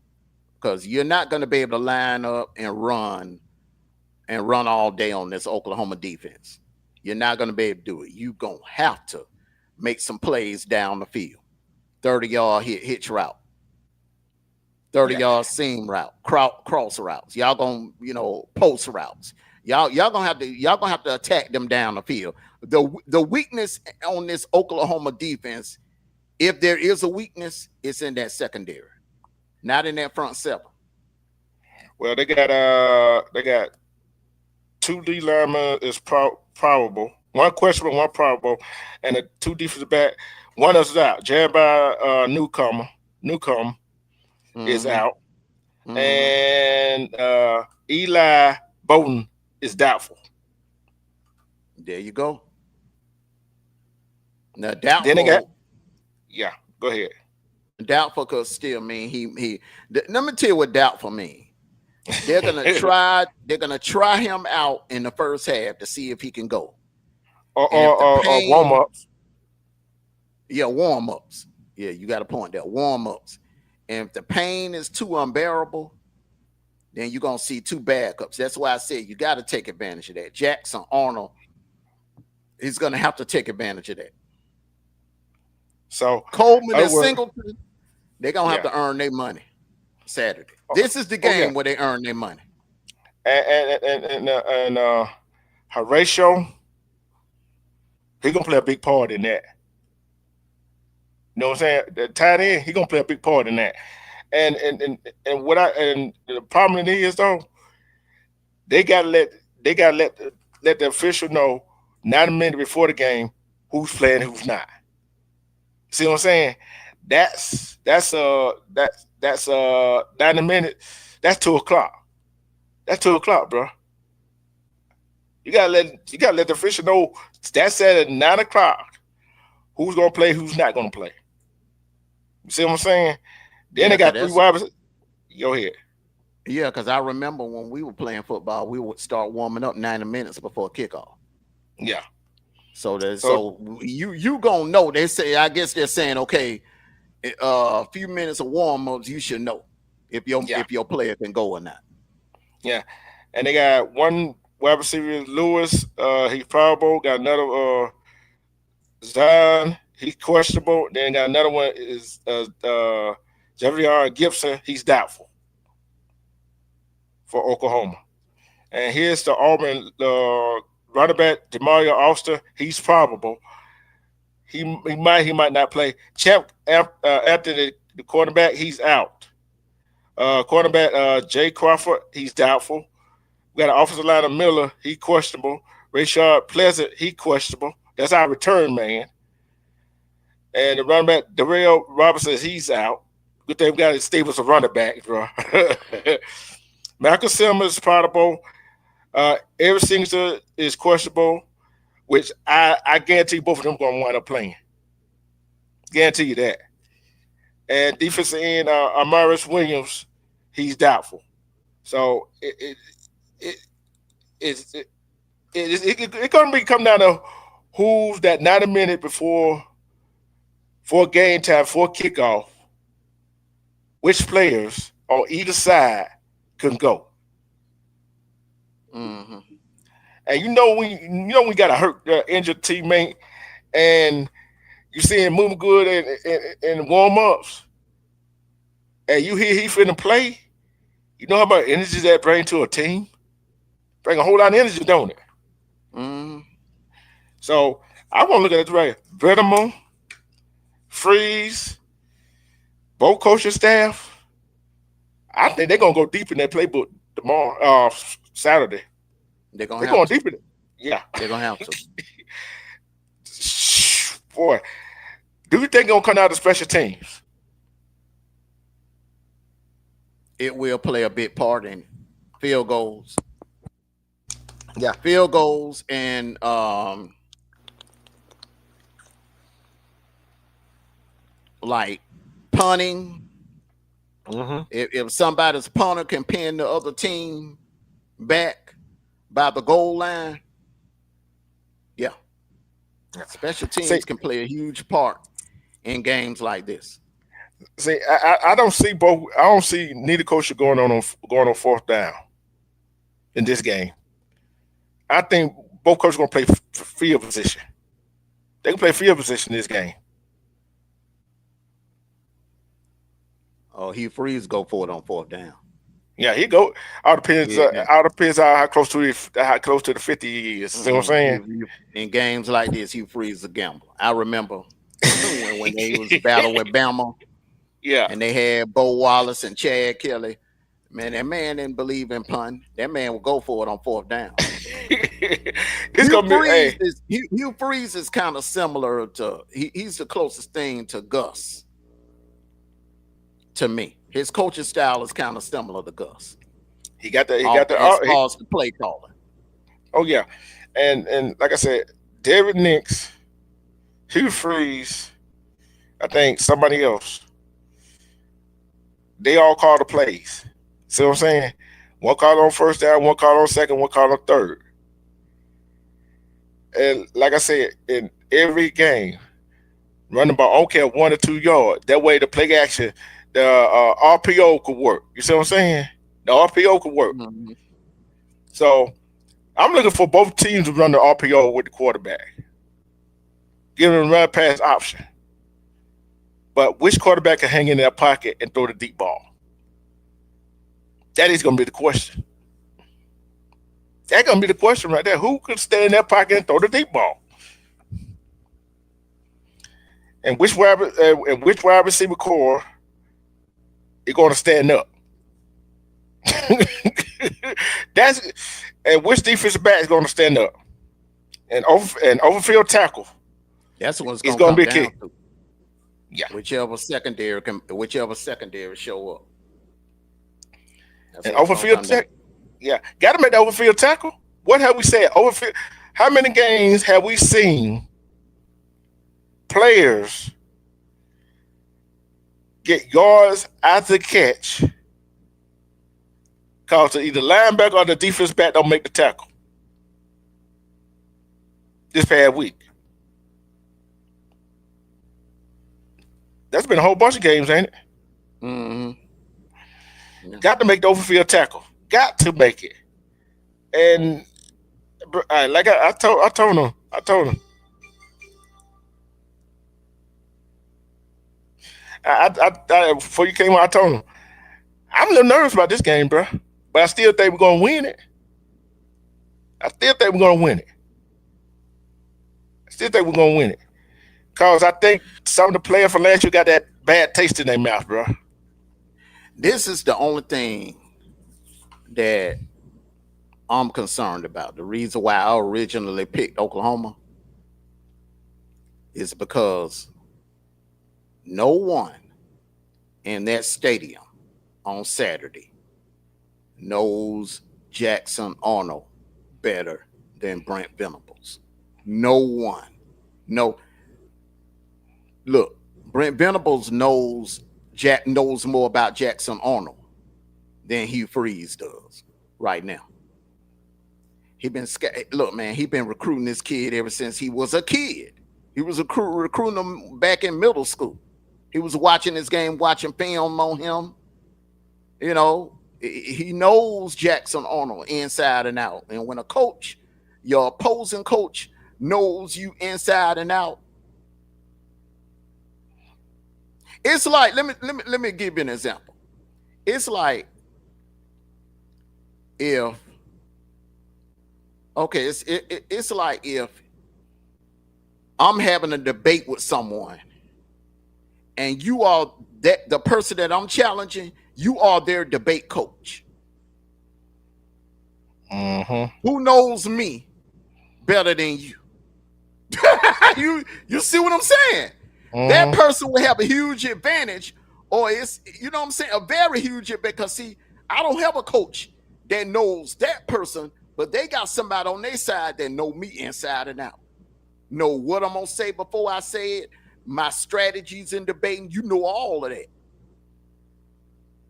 [SPEAKER 3] because you're not gonna be able to line up and run all day on this Oklahoma defense. You're not gonna be able to do it. You're gonna have to make some plays down the field. 30-yard hitch route, 30
[SPEAKER 2] yeah,
[SPEAKER 3] yard seam route, cross routes. Y'all gonna, post routes. Y'all gonna have to attack them down the field. The weakness on this Oklahoma defense If there is a weakness, it's in that secondary, not in that front seven.
[SPEAKER 2] Well, they got two D linemen is probable, one questionable, one probable, and the two defensive back. One is out. Jeremiah Newcomb is
[SPEAKER 3] Mm-hmm.
[SPEAKER 2] out,
[SPEAKER 3] Mm-hmm.
[SPEAKER 2] and Eli Bowden is doubtful.
[SPEAKER 3] There you go. Now
[SPEAKER 2] Then they got
[SPEAKER 3] doubtful,
[SPEAKER 2] yeah. Go ahead.
[SPEAKER 3] doubtful could still mean let me tell you what doubtful mean. They're gonna try him out in the first half to see if he can go.
[SPEAKER 2] or,
[SPEAKER 3] And if the
[SPEAKER 2] or warm
[SPEAKER 3] pain,
[SPEAKER 2] ups.
[SPEAKER 3] yeah, warm ups. Yeah, you got a point there. Warm ups. And if the pain is too unbearable, then you're gonna see two backups. That's why I said you got to take advantage of that. Jackson Arnold is gonna have to take advantage of that.
[SPEAKER 2] So
[SPEAKER 3] Coleman
[SPEAKER 2] I
[SPEAKER 3] and
[SPEAKER 2] will.
[SPEAKER 3] Singleton, they're gonna have
[SPEAKER 2] Yeah.
[SPEAKER 3] to earn their money Saturday.
[SPEAKER 2] Oh,
[SPEAKER 3] This is the
[SPEAKER 2] oh yeah.
[SPEAKER 3] game where they earn their money.
[SPEAKER 2] And Horatio, he gonna play a big part in that. You know what I'm saying? The tight end, he gonna play a big part in that. And what I and the problem is though, they gotta let the official know 90 minutes before the game who's playing, who's not. See what I'm saying? That's 90 minutes. That's 2 o'clock. That's 2 o'clock, bro. You gotta let the official know that's at 9 o'clock who's gonna play, who's not gonna play. You see what I'm saying? Then
[SPEAKER 3] Yeah,
[SPEAKER 2] they
[SPEAKER 3] cause
[SPEAKER 2] got three
[SPEAKER 3] that's
[SPEAKER 2] wide receivers. Go ahead.
[SPEAKER 3] yeah, because I remember when we were playing football, we would start warming up 90 minutes before kickoff.
[SPEAKER 2] Yeah. So
[SPEAKER 3] So you gonna know. They say, I guess they're saying, okay, a few minutes of warm ups, you should know
[SPEAKER 2] yeah,
[SPEAKER 3] if your player can go or not.
[SPEAKER 2] yeah. And they got one wide receiver, Lewis. He's probable. Got another Zion. He's questionable. Then got another one is Javier Gibson. He's doubtful for Oklahoma. And here's the Auburn running back, Demario Austin. He's probable. He might not play. Champ after the quarterback, he's out. Quarterback Jay Crawford, he's doubtful. We got an offensive line of Miller, he questionable. Rashard Pleasant, he questionable. That's our return man. And the running back Darrell Robinson, he's out. Good thing we got to stay with some running back, bro. Malcolm Simmons is probable. Every Singleton is questionable, which I guarantee both of them going to wind up playing. Guarantee you that. And defensive end Amaris Williams, he's doubtful. So it it it going to be come down to who's that 90 minute before game time, before kickoff, which players on either side can go.
[SPEAKER 3] Mm-hmm.
[SPEAKER 2] And we got a hurt injured teammate, and you see him moving good in warm ups, and you hear he finna play. You know how much energy that bring to a team? Bring a whole lot of energy, don't it?
[SPEAKER 3] Mm-hmm.
[SPEAKER 2] So I want to look at it right. Venable, Freeze, both coaching staff. I think they're gonna go deep in that playbook tomorrow, Saturday.
[SPEAKER 3] They're gonna
[SPEAKER 2] They're
[SPEAKER 3] have
[SPEAKER 2] going
[SPEAKER 3] to.
[SPEAKER 2] deep in it. Yeah.
[SPEAKER 3] They're gonna have to.
[SPEAKER 2] Boy, do you think gonna come out of special teams?
[SPEAKER 3] It will play a big part in field goals,
[SPEAKER 2] Yeah.
[SPEAKER 3] and like punting.
[SPEAKER 2] Mm-hmm.
[SPEAKER 3] If somebody's punter can pin the other team back by the goal line, yeah, special
[SPEAKER 2] See,
[SPEAKER 3] teams can play a huge part in games like this.
[SPEAKER 2] I don't see both. I don't see neither coach going on fourth down in this game. I think both coaches gonna play field position. They can play field position in this game.
[SPEAKER 3] Oh, Hugh Freeze go for it on fourth down.
[SPEAKER 2] Yeah, he go. All depends.
[SPEAKER 3] Yeah.
[SPEAKER 2] All depends on how close to the 50 he is. See what I'm saying?
[SPEAKER 3] In games like this, Hugh Freeze is a gambler. I remember when they was battling with Bama
[SPEAKER 2] Yeah.
[SPEAKER 3] and they had Bo Wallace and Chad Kelly. Man, that man didn't believe in pun. That man would go for it on fourth down.
[SPEAKER 2] It's gonna be hey.
[SPEAKER 3] Hugh Freeze is kind of similar to he's the closest thing to Gus to me. His coaching style is kind of similar to Gus.
[SPEAKER 2] He got the
[SPEAKER 3] as far as the play calling.
[SPEAKER 2] Oh yeah, and like I said, David Nix, Hugh Freeze, I think somebody else. They all call the plays. See what I'm saying? One call on first down, one call on second, one call on third. And like I said, in every game, running ball, I don't care 1 or 2 yards. That way, the play action, the RPO could work. You see what I'm saying? The RPO could work.
[SPEAKER 3] Mhm.
[SPEAKER 2] So I'm looking for both teams to run the RPO with the quarterback, give them a run pass option. But which quarterback can hang in their pocket and throw the deep ball? That is going to be the question. That's going to be the question right there. Who could stay in their pocket and throw the deep ball? And which wide receiver core is going to stand up? That's and which defensive back is going to stand up? And overfield tackle.
[SPEAKER 3] That's what's
[SPEAKER 2] It's
[SPEAKER 3] going to
[SPEAKER 2] gonna be
[SPEAKER 3] come
[SPEAKER 2] a
[SPEAKER 3] down
[SPEAKER 2] kick.
[SPEAKER 3] to.
[SPEAKER 2] Yeah.
[SPEAKER 3] Whichever secondary show up. That's
[SPEAKER 2] And
[SPEAKER 3] what's gonna
[SPEAKER 2] overfield
[SPEAKER 3] come down.
[SPEAKER 2] tackle. Yeah, got to make the overfield tackle. What have we said? Overfield. How many games have we seen players get yards after the catch because either linebacker or the defense back don't make the tackle? This past week. That's been a whole bunch of games, ain't it?
[SPEAKER 3] Mm-hmm. Yeah.
[SPEAKER 2] Got to make the overfield tackle. Got to make it. And like I told him, before you came on, I told him, I'm a little nervous about this game, bro. But I still think we're gonna win it. I still think we're gonna win it. Cause I think some of the players from last year got that bad taste in their mouth, bro.
[SPEAKER 3] This is the only thing that I'm concerned about. The reason why I originally picked Oklahoma is because no one in that stadium on Saturday knows Jackson Arnold better than Brent Venables. No one. No. Look, Brent Venables knows more about Jackson Arnold than Hugh Freeze does right now. Look, man, he been recruiting this kid ever since he was a kid. He was recruiting him back in middle school. He was watching this game, watching film on him. You know, he knows Jackson Arnold inside and out. And when a coach, your opposing coach, knows you inside and out, it's like, let me give you an example. It's like it's like if I'm having a debate with someone and you are the person that I'm challenging, you are their debate coach.
[SPEAKER 2] Mm-hmm.
[SPEAKER 3] Who knows me better than you? You see what I'm saying?
[SPEAKER 2] Mm-hmm.
[SPEAKER 3] That person will have a huge advantage, or it's, you know what I'm saying, a very huge advantage. Because see, I don't have a coach that knows that person, but they got somebody on their side that know me inside and out. Know what I'm gonna say before I say it, my strategies in debating, you know all of that.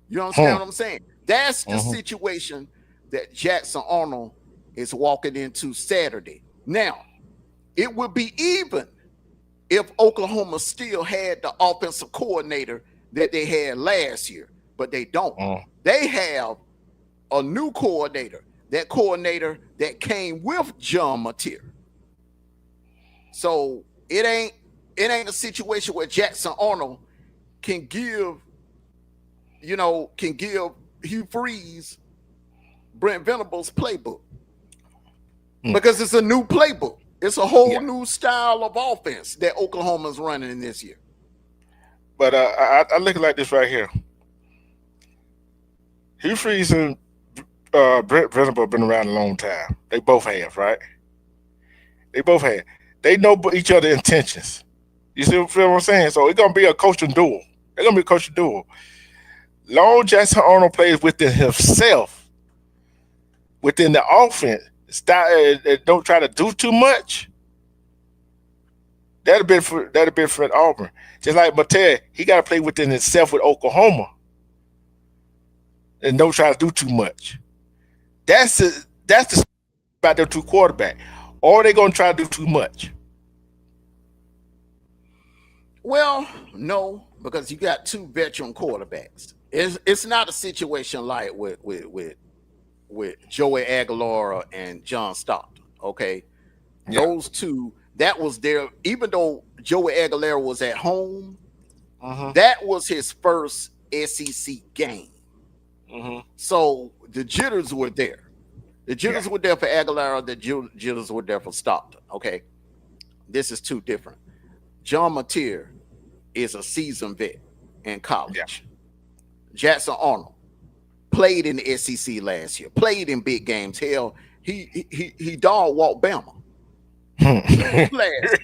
[SPEAKER 3] You understand what I'm saying? That's the situation that Jackson Arnold is walking into Saturday. Now, it would be even if Oklahoma still had the offensive coordinator that they had last year, but they don't. They have a new coordinator, that coordinator that came with John Mateer. So it ain't a situation where Jackson Arnold can give Hugh Freeze Brent Venables playbook, because it's a new playbook. It's a whole
[SPEAKER 2] Yeah.
[SPEAKER 3] new style of offense that Oklahoma's running in this year.
[SPEAKER 2] But I look at it like this right here. Hugh Freeze and Brent Venables been around a long time. They both have, right? They both have. They know each other intentions. You see feel what I'm saying? So it's gonna be a coaching duel. It's gonna be a coaching duel. Long Jackson Arnold plays within himself, within the offense. Stop, don't try to do too much. That'd been for Auburn. Just like Mateo, he got to play within himself with Oklahoma, and don't try to do too much. That's the about their two quarterback. Or they gonna try to do too much.
[SPEAKER 3] Well, no, because you got two veteran quarterbacks. It's not a situation like with Joey Aguilar and John Stockton. Okay,
[SPEAKER 2] Yeah.
[SPEAKER 3] those two, that was their. Even though Joey Aguilar was at home,
[SPEAKER 2] Mm-hmm.
[SPEAKER 3] that was his first SEC game.
[SPEAKER 2] Mm-hmm.
[SPEAKER 3] So the jitters were there. The jitters
[SPEAKER 2] Yeah.
[SPEAKER 3] were there for Aguilar. The jitters were there for Stockton. Okay, this is two different. John Mateer is a seasoned vet in college. Jackson Arnold played in the SEC last year, played in big games. Hell, he dog walked Bama last.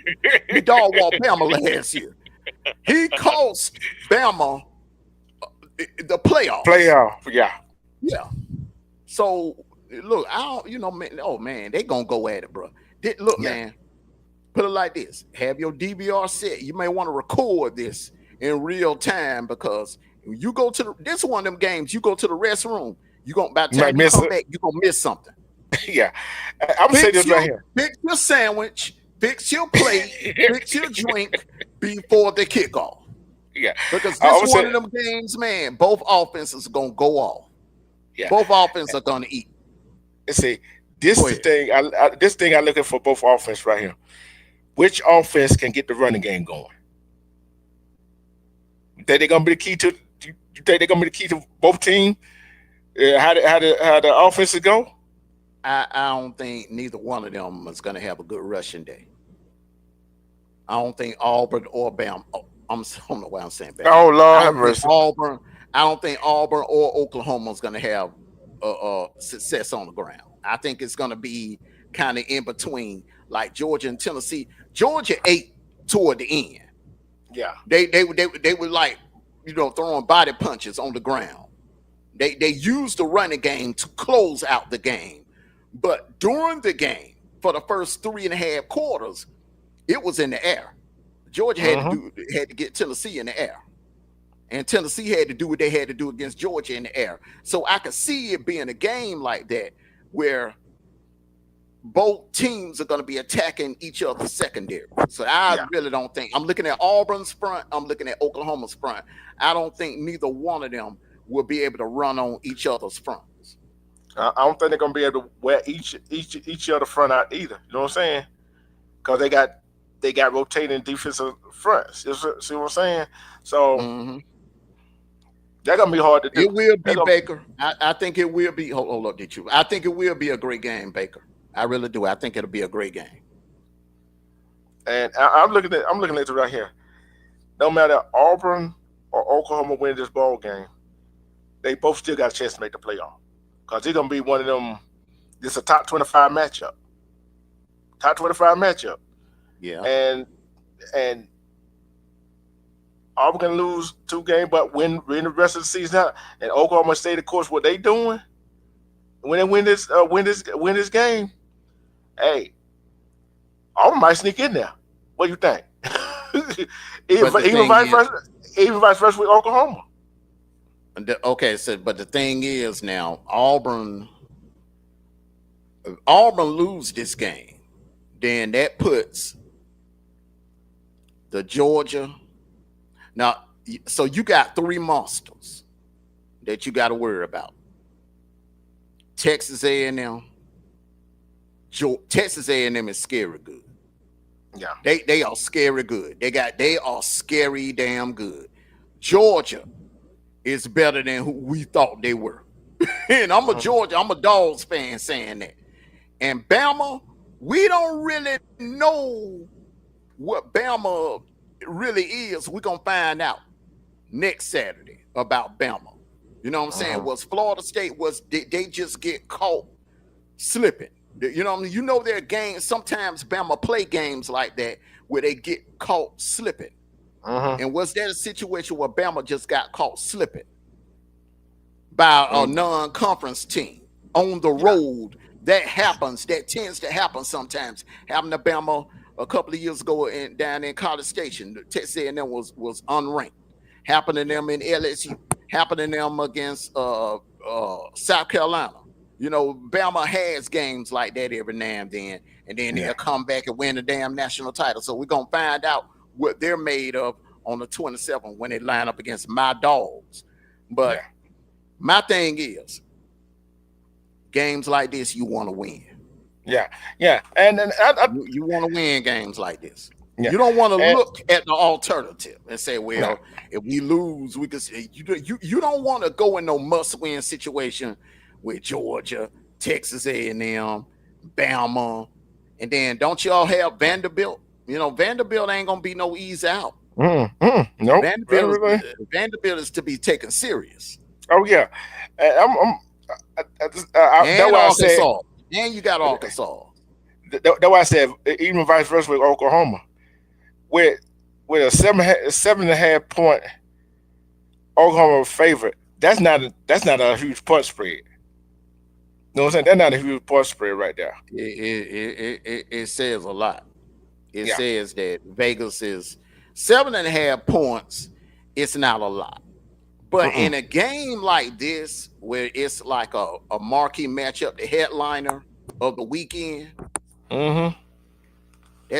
[SPEAKER 3] He dog walked Bama last year. He cost Bama the playoffs.
[SPEAKER 2] Playoff. Yeah.
[SPEAKER 3] Yeah. So look, I don't, man. Oh man, they gonna go at it, bro. Look,
[SPEAKER 2] Yeah.
[SPEAKER 3] man. Put it like this: have your DVR set. You may want to record this in real time because when you go to this is one of them games. You go to the restroom. You gonna by the
[SPEAKER 2] You might
[SPEAKER 3] time you
[SPEAKER 2] miss
[SPEAKER 3] come
[SPEAKER 2] it.
[SPEAKER 3] back, you gonna miss something.
[SPEAKER 2] Yeah. I'm gonna say this right here.
[SPEAKER 3] Fix your sandwich, fix your plate, fix your drink before the kickoff.
[SPEAKER 2] Yeah.
[SPEAKER 3] Because
[SPEAKER 2] I
[SPEAKER 3] this
[SPEAKER 2] would
[SPEAKER 3] one
[SPEAKER 2] say-
[SPEAKER 3] of them games, man. Both offenses are gonna go off.
[SPEAKER 2] Yeah.
[SPEAKER 3] Both offenses are gonna eat.
[SPEAKER 2] Let's see. This
[SPEAKER 3] Go
[SPEAKER 2] is the thing. This thing I looking for both offense right here. Which offense can get the running game going? You think they're gonna be the key to? You think they're gonna be the key to both teams? How the offenses go?
[SPEAKER 3] I don't think neither one of them is gonna have a good rushing day. I don't think Auburn or Bama. I don't know why I'm saying Bama.
[SPEAKER 2] Oh Lord
[SPEAKER 3] I
[SPEAKER 2] have
[SPEAKER 3] don't think
[SPEAKER 2] mercy.
[SPEAKER 3] Auburn. I don't think Auburn or Oklahoma is gonna have success on the ground. I think it's gonna be kind of in between, like Georgia and Tennessee. Georgia ate toward the end.
[SPEAKER 2] Yeah.
[SPEAKER 3] They were like, throwing body punches on the ground. They used the running game to close out the game, but during the game, for the first 3.5 quarters, it was in the air. Georgia had to get Tennessee in the air, and Tennessee had to do what they had to do against Georgia in the air. So I could see it being a game like that where both teams are going to be attacking each other's secondary. So I really don't think I'm looking at Auburn's front. I'm looking at Oklahoma's front. I don't think neither one of them will be able to run on each other's fronts.
[SPEAKER 2] I don't think they're gonna be able to wear each other front out either. You know what I'm saying? Because they got rotating defensive fronts. You see what I'm saying? So they're gonna be hard to do.
[SPEAKER 3] It will be
[SPEAKER 2] They're gonna-
[SPEAKER 3] Baker. I think it will be. Hold up, did you? I think it will be a great game, Baker. I really do. I think it'll be a great game.
[SPEAKER 2] And I'm looking at it right here. No matter Auburn or Oklahoma win this ball game, they both still got a chance to make the playoff. Because it's gonna be one of them. This is a top 25 matchup. Top 25 matchup.
[SPEAKER 3] Yeah.
[SPEAKER 2] And Auburn can lose 2 games, but win the rest of the season out. And Oklahoma State, of course, what they doing when they win this game, hey, Auburn might sneak in there. What do you think? even vice versa with Oklahoma.
[SPEAKER 3] Okay, so but the thing is now Auburn lose this game, then that puts the Georgia. Now, so you got 3 monsters that you got to worry about. Texas A&M. Texas A&M is scary good.
[SPEAKER 2] Yeah.
[SPEAKER 3] They are scary good. They are scary damn good. Georgia is better than who we thought they were. And I'm a Dogs fan saying that. And Bama we don't really know what Bama really is. We're gonna find out next Saturday about Bama. You know what I'm saying? Was Florida State did they just get caught slipping? You know what I mean? You know their games. Sometimes Bama play games like that where they get caught slipping. And was that a situation where Bama just got caught slipping by a non-conference team on the road? That happens. That tends to happen sometimes. Happened to Bama a couple of years ago down in College Station. Texas A&M was unranked. Happened to them in LSU. Happened to them against South Carolina. You know, Bama has games like that every now and then they'll come back and win the damn national title. So we're gonna find out what they're made of on the 27th when they line up against my dogs. But my thing is, games like this, you want to win.
[SPEAKER 2] And then
[SPEAKER 3] you want to win games like this.
[SPEAKER 2] Yeah.
[SPEAKER 3] You don't want to look at the alternative and say, well, if we lose, we can say you don't want to go in no must-win situation with Georgia, Texas A&M, Bama, and then don't y'all have Vanderbilt? You know, Vanderbilt ain't gonna be no ease out.
[SPEAKER 2] Nope.
[SPEAKER 3] Vanderbilt is to be taken serious.
[SPEAKER 2] Oh yeah,
[SPEAKER 3] That's why Arkansas. And you got Arkansas.
[SPEAKER 2] That's why I said even vice versa with Oklahoma, with a 7.5 point Oklahoma favorite. That's not a huge point spread. You know what I'm saying? That's not a huge point spread right there.
[SPEAKER 3] It says a lot. It says that Vegas is 7.5 points. It's not a lot. But in a game like this, where it's like a marquee matchup, the headliner of the weekend, that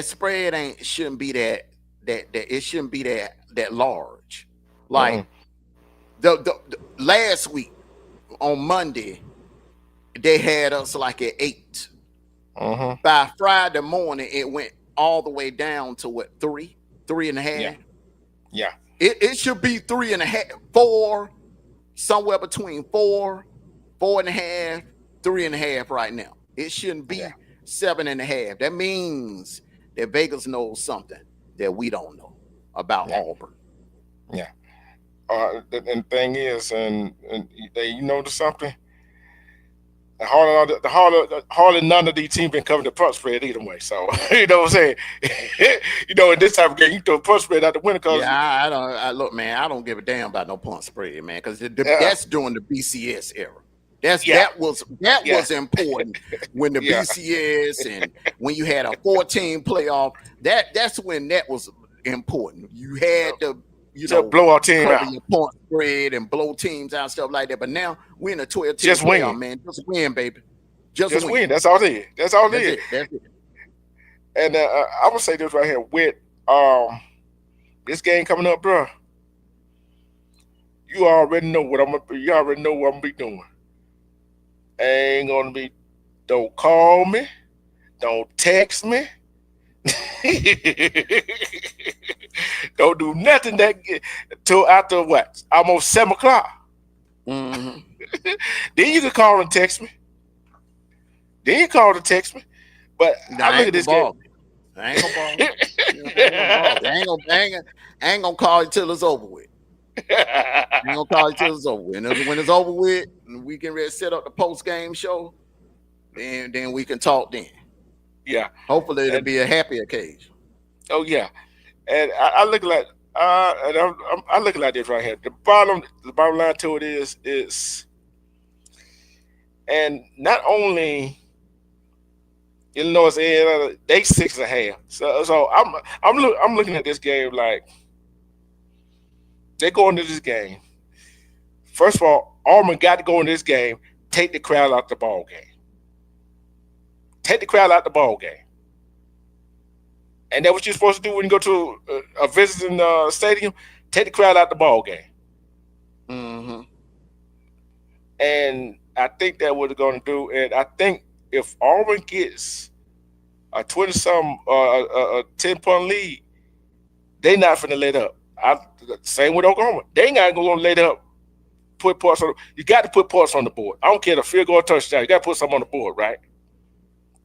[SPEAKER 3] spread shouldn't be that it shouldn't be that large. Like the last week on Monday, they had us like at 8. By Friday morning, it went all the way down to what, 3.5?
[SPEAKER 2] Yeah.
[SPEAKER 3] It should be 3.5, 4, somewhere between 4, 4.5, 3.5 right now. It shouldn't be 7.5. That means that Vegas knows something that we don't know about Auburn.
[SPEAKER 2] Yeah. And the thing is, and you notice something. Hardly none of these teams been covering the punch spread either way. So you know what I'm saying. In this type of game, you throw a punch spread out the window. Cause
[SPEAKER 3] look, man, I don't give a damn about no punch spread, man, because that's during the BCS era. That was important when the BCS and when you had a 14 playoff. That's when that was important. You had to
[SPEAKER 2] blow our team out,
[SPEAKER 3] your point spread and blow teams out, stuff like that. But now we're in a 12 team
[SPEAKER 2] just
[SPEAKER 3] playoff,
[SPEAKER 2] win,
[SPEAKER 3] man. Just win, baby. Just
[SPEAKER 2] win. That's all it is. That's all it is.
[SPEAKER 3] That's it.
[SPEAKER 2] And I would say this right here with this game coming up, bro. You already know what I'm gonna be doing. Ain't gonna be. Don't call me. Don't text me. Don't do nothing till after what? Almost 7 o'clock. Then you can call and text me. But I look at this game.
[SPEAKER 3] I ain't gonna ball. I ain't gonna call you till it's over with. I ain't gonna call you till it's over with. And when it's over with, and we can ready to set up the post game show, then we can talk then.
[SPEAKER 2] Yeah.
[SPEAKER 3] Hopefully it'll be a happy occasion.
[SPEAKER 2] Oh yeah. And I look like I look like this right here. The bottom line to it is, and not only Illinois, they 6.5. So I'm looking at this game like they go into this game. First of all, Auburn got to go in this game, take the crowd out the ball game. Take the crowd out the ball game. And that's what you're supposed to do when you go to a visiting stadium. Take the crowd out the ball game. And I think that's what they're going to do. And I think if Auburn gets a 20-something, a 10-point lead, they not finna let up. Same with Oklahoma. They ain't going to let up. Put points on. You got to put points on the board. I don't care the field goal, touchdown. You got to put something on the board, right?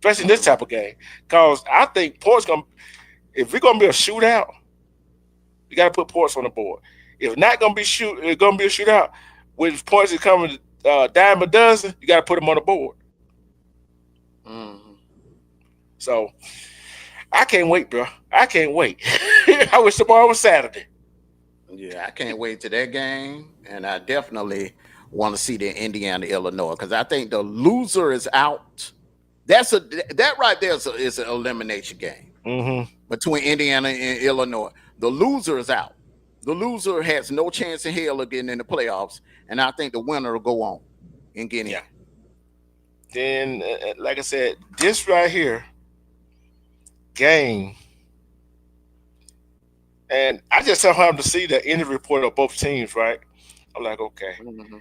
[SPEAKER 2] especially in this type of game. Because I think points gonna if we're gonna be a shootout, you got to put points on the board. If not gonna be it's gonna be a shootout. With points is coming dime a dozen, you got to put them on the board.
[SPEAKER 3] Mhm.
[SPEAKER 2] So I can't wait, bro. I can't wait. I wish tomorrow was Saturday.
[SPEAKER 3] Yeah, I can't wait to that game, and I definitely want to see the Indiana Illinois because I think the loser is out. That right there is an elimination game
[SPEAKER 2] Hmm.
[SPEAKER 3] between Indiana and Illinois. The loser is out. The loser has no chance in hell of getting in the playoffs, and I think the winner will go on and get in.
[SPEAKER 2] Yeah. Then, like I said, this right here game, and I just so happened to see the injury report of both teams. Right. I'm like, okay.
[SPEAKER 3] Mhm.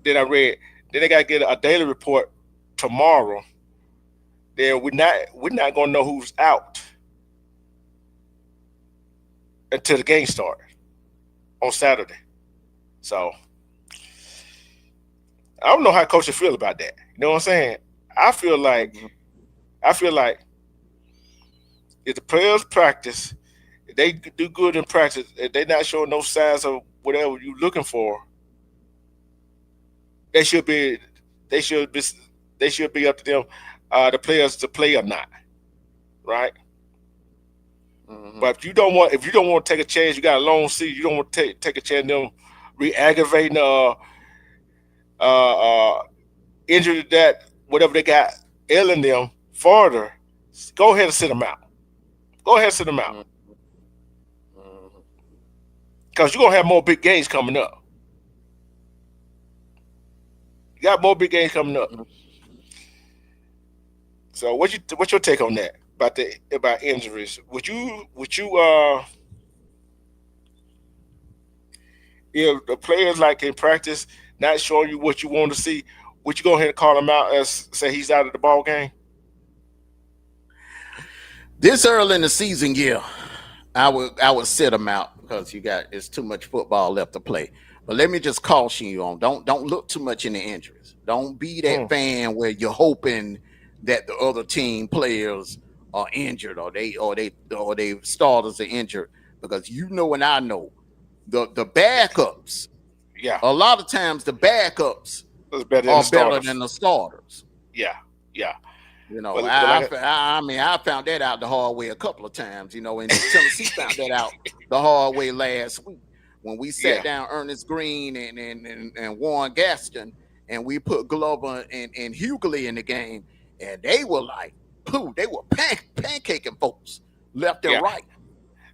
[SPEAKER 2] Then I read. Then they got to get a daily report tomorrow. Then we're not gonna know who's out until the game starts on Saturday. So I don't know how coaches feel about that. You know what I'm saying? I feel like
[SPEAKER 3] Mhm.
[SPEAKER 2] I feel like if the players practice, if they do good in practice, if they're not showing no signs of whatever you're looking for, they should be they should be they should be up to them, the players to play or not, right?
[SPEAKER 3] Mhm.
[SPEAKER 2] But if you don't want to take a chance, you got a long season. You don't want to take a chance them re-aggravating uh injury that whatever they got ailing them further. Go ahead and sit them out. Go ahead and sit them out
[SPEAKER 3] Mhm. Mhm.
[SPEAKER 2] because you're gonna have more big games coming up. You got more big games coming up.
[SPEAKER 3] Mhm.
[SPEAKER 2] So what's your take on that about injuries? Would you if the players like in practice not showing you what you want to see, would you go ahead and call him out as say he's out of the ball game?
[SPEAKER 3] This early in the season, yeah, I would sit them out because it's too much football left to play. But let me just caution you on don't look too much into injuries. Don't be that
[SPEAKER 2] Mm,
[SPEAKER 3] fan where you're hoping that the other team players are injured or they starters are injured because you know and I know the backups.
[SPEAKER 2] yeah,
[SPEAKER 3] A lot of times the backups
[SPEAKER 2] it's better than the
[SPEAKER 3] are better than
[SPEAKER 2] starters.
[SPEAKER 3] the starters.
[SPEAKER 2] Yeah, yeah.
[SPEAKER 3] You know,
[SPEAKER 2] But like
[SPEAKER 3] I mean, I found that out the hard way a couple of times. You know, and Tennessee found that out the hard way last week when we sat
[SPEAKER 2] yeah,
[SPEAKER 3] down Ernest Green and Warren Gaston, and we put Glover and Hughley in the game, and they were like, pooh, they were pancaking folks left and
[SPEAKER 2] yeah.
[SPEAKER 3] right.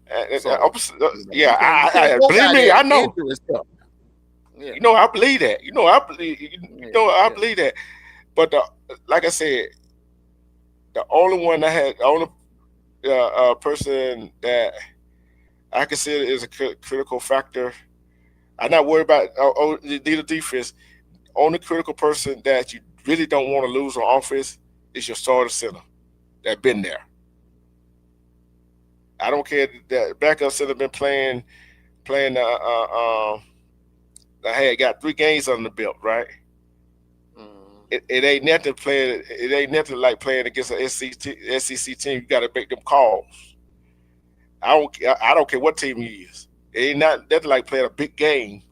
[SPEAKER 2] I'm
[SPEAKER 3] So,
[SPEAKER 2] yeah,
[SPEAKER 3] you can't
[SPEAKER 2] I
[SPEAKER 3] go
[SPEAKER 2] believe
[SPEAKER 3] by
[SPEAKER 2] me,
[SPEAKER 3] that
[SPEAKER 2] I know.
[SPEAKER 3] injury stuff. Yeah,
[SPEAKER 2] I believe that. I
[SPEAKER 3] yeah.
[SPEAKER 2] believe that. But like I said, the only person that I consider is a critical factor. I'm not worried about the defense. Only critical person that you really don't want to lose on offense is your starter center that been there. I don't care that backup center been playing. Hey, got 3 games under the belt, right?
[SPEAKER 3] Mm,
[SPEAKER 2] It ain't nothing playing. It ain't nothing like playing against an SEC team. You got to make them calls. I don't care what team he is. It ain't not nothing like playing a big game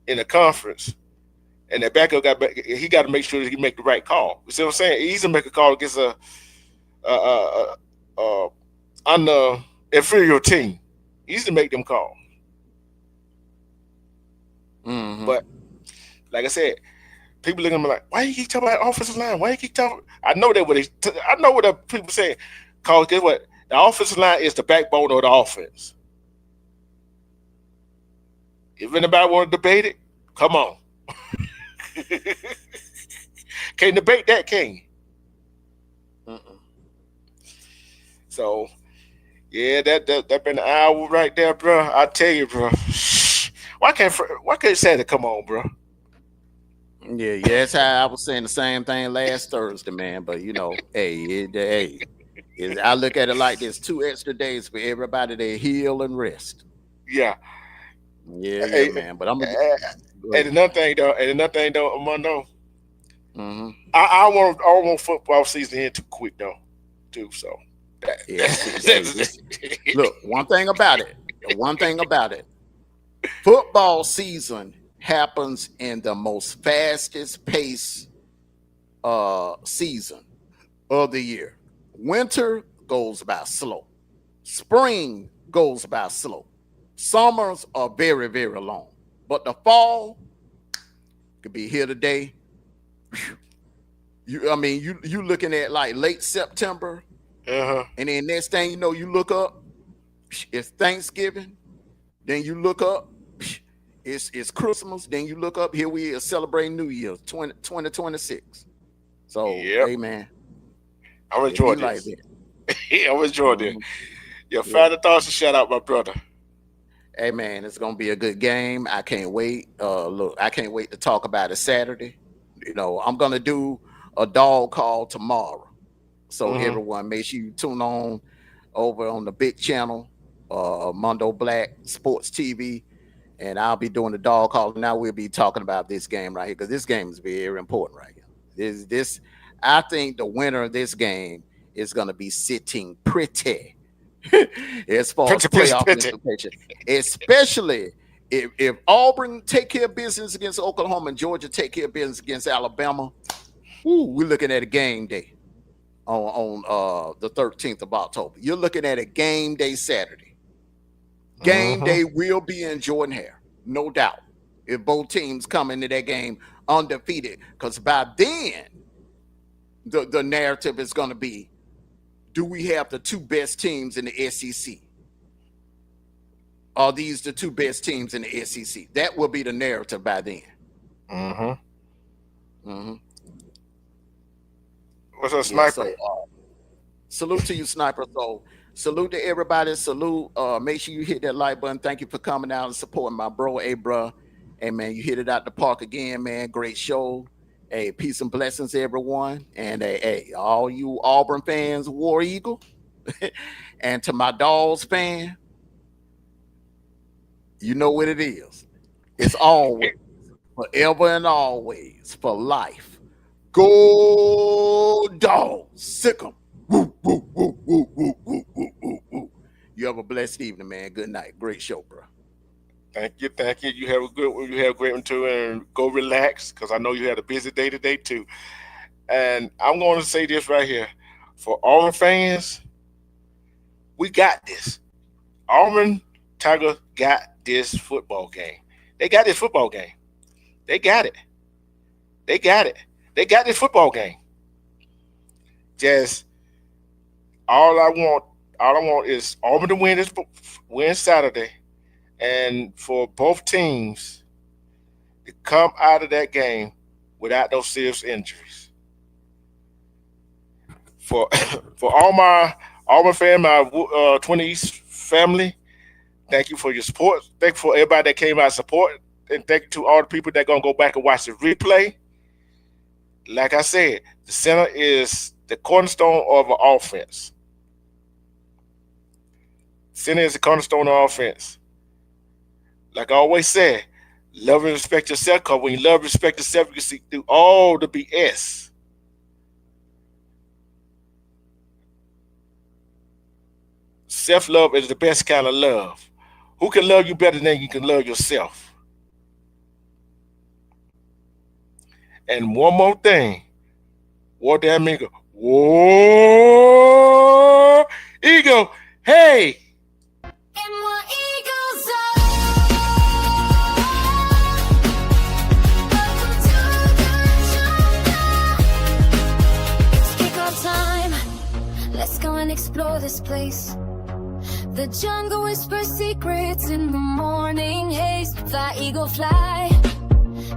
[SPEAKER 2] in a conference. And the backup he got to make sure that he make the right call. You see what I'm saying? He's to make a call against a under inferior team. He's to make them calls.
[SPEAKER 3] mm-hmm.
[SPEAKER 2] But like I said, people looking at me like, why you keep talking about offensive line? Why you keep talking? I know that I know what the people saying. Cause guess what? The offensive line is the backbone of the offense. If anybody want to debate it, come on. Can't debate that, can you?
[SPEAKER 3] Mm-mm.
[SPEAKER 2] So yeah, that been an hour right there, bro. I tell you, bro. Why can't Santa come on, bro?
[SPEAKER 3] Yeah, that's how I was saying the same thing last Thursday, man. But I look at it like there's 2 extra days for everybody to heal and rest.
[SPEAKER 2] Yeah.
[SPEAKER 3] Yeah,
[SPEAKER 2] Hey,
[SPEAKER 3] man. But I'm gonna
[SPEAKER 2] eh,
[SPEAKER 3] go
[SPEAKER 2] and
[SPEAKER 3] ahead.
[SPEAKER 2] another thing though, Mondo,
[SPEAKER 3] Mm-hmm.
[SPEAKER 2] I want football season to end too quick though, too. So
[SPEAKER 3] Yeah, see, hey, look, one thing about it, football season happens in the most fastest pace season of the year. Winter goes by slow. Spring goes by slow. Summers are very, very long. But the fall could be here today. You looking at like late September, and then next thing you know, you look up, it's Thanksgiving. Then you look up, it's Christmas. Then you look up, here we are celebrating New Year's 2026. So,
[SPEAKER 2] Yep.
[SPEAKER 3] hey man,
[SPEAKER 2] I'm
[SPEAKER 3] it be
[SPEAKER 2] enjoying
[SPEAKER 3] like
[SPEAKER 2] this.
[SPEAKER 3] that.
[SPEAKER 2] I'm enjoying this.
[SPEAKER 3] Mhm.
[SPEAKER 2] Your final thoughts and shout out, my brother.
[SPEAKER 3] Hey man, it's gonna be a good game. I can't wait. Look, I can't wait to talk about it Saturday. You know, I'm gonna do a dog call tomorrow. So
[SPEAKER 2] Mhm.
[SPEAKER 3] everyone, make sure you tune on over on the big channel, Mondo Black Sports TV, and I'll be doing the dog call. Now we'll be talking about this game right here because this game is very important right here. This I think the winner of this game is gonna be sitting pretty as far as playoff
[SPEAKER 2] Pretty.
[SPEAKER 3] implication, especially if Auburn take care of business against Oklahoma and Georgia take care of business against Alabama. We're looking at a game day on the 13th of October. You're looking at a game day Saturday. Game day will be in Jordan Hare, no doubt. If both teams come into that game undefeated, because by then the narrative is going to be, do we have the two best teams in the SEC? Are these the two best teams in the SEC? That will be the narrative by then.
[SPEAKER 2] What's up, Sniper?
[SPEAKER 3] So, salute to you, Sniper. So, salute to everybody. Salute. Make sure you hit that like button. Thank you for coming out and supporting my bro. Hey, bro. Hey, man, you hit it out the park again, man. Great show. Hey, peace and blessings, everyone. And hey, all you Auburn fans, War Eagle. And to my Dogs fan, you know what it is. It's always, forever and always, for life. Go Dogs. Sick 'em. Woo, woo, woo, woo, woo, woo, woo, woo, woo. You have a blessed evening, man. Good night. Great show, bro.
[SPEAKER 2] Thank you. You have a good one. You have a great one too, and go relax because I know you had a busy day today too. And I'm going to say this right here for Auburn fans, we got this. Auburn Tiger got this football game. They got this football game. They got it. They got it. They got this football game. Just all I want is Auburn to win Saturday, and for both teams to come out of that game without those serious injuries. For all my Auburn fan, my 20 East family, thank you for your support. Thank you for everybody that came out and support, and thank you to all the people that gonna go back and watch the replay. Like I said, the center is the cornerstone of an offense. Center is the cornerstone of offense. Like I always said, love and respect yourself, because when you love and respect yourself, you can see through all the BS. Self-love is the best kind of love. Who can love you better than you can love yourself? And one more thing. War damn ego. War ego. Hey!
[SPEAKER 1] And what eagles are. Welcome to the jungle. It's kickoff time. Let's go and explore this place. The jungle whispers secrets in the morning haze. Fly, eagle, fly.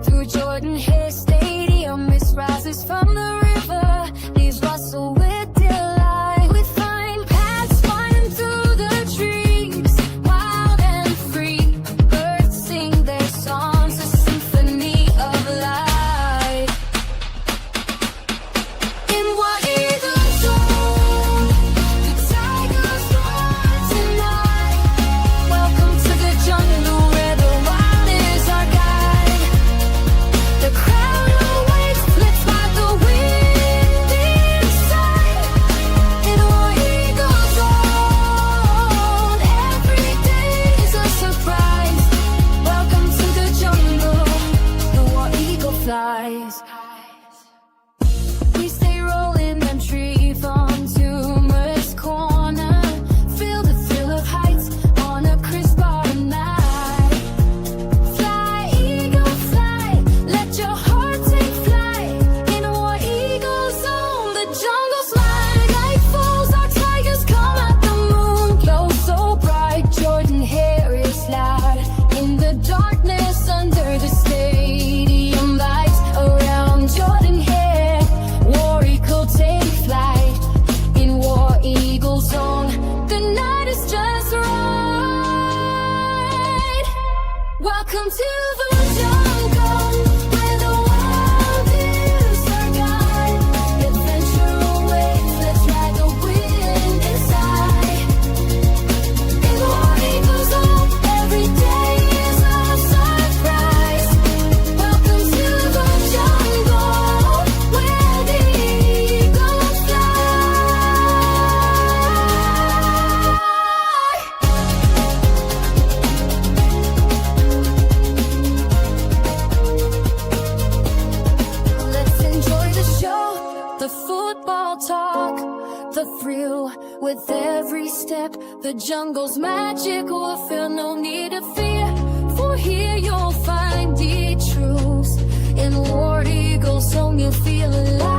[SPEAKER 1] Through Jordan Hare Stadium, mist rises from the river. Leaves rustle with delight. We find paths winding through the trees, wild and free. Birds sing their songs, a symphony of light. In what eagle zone, the tigers roar tonight. Welcome to the jungle where the wild is our guide. The crowd awaits, lifts my to the jungle, where the wild is our guide. Adventure awaits, let's ride the wind inside. Big war eagles up, every day is a surprise. Welcome to the jungle, where the eagles fly. Let's enjoy the show, the football talk, the thrill with every step. The jungle's magic will feel no need to fear. For here you'll find the truth in War Eagle song. You feel alive.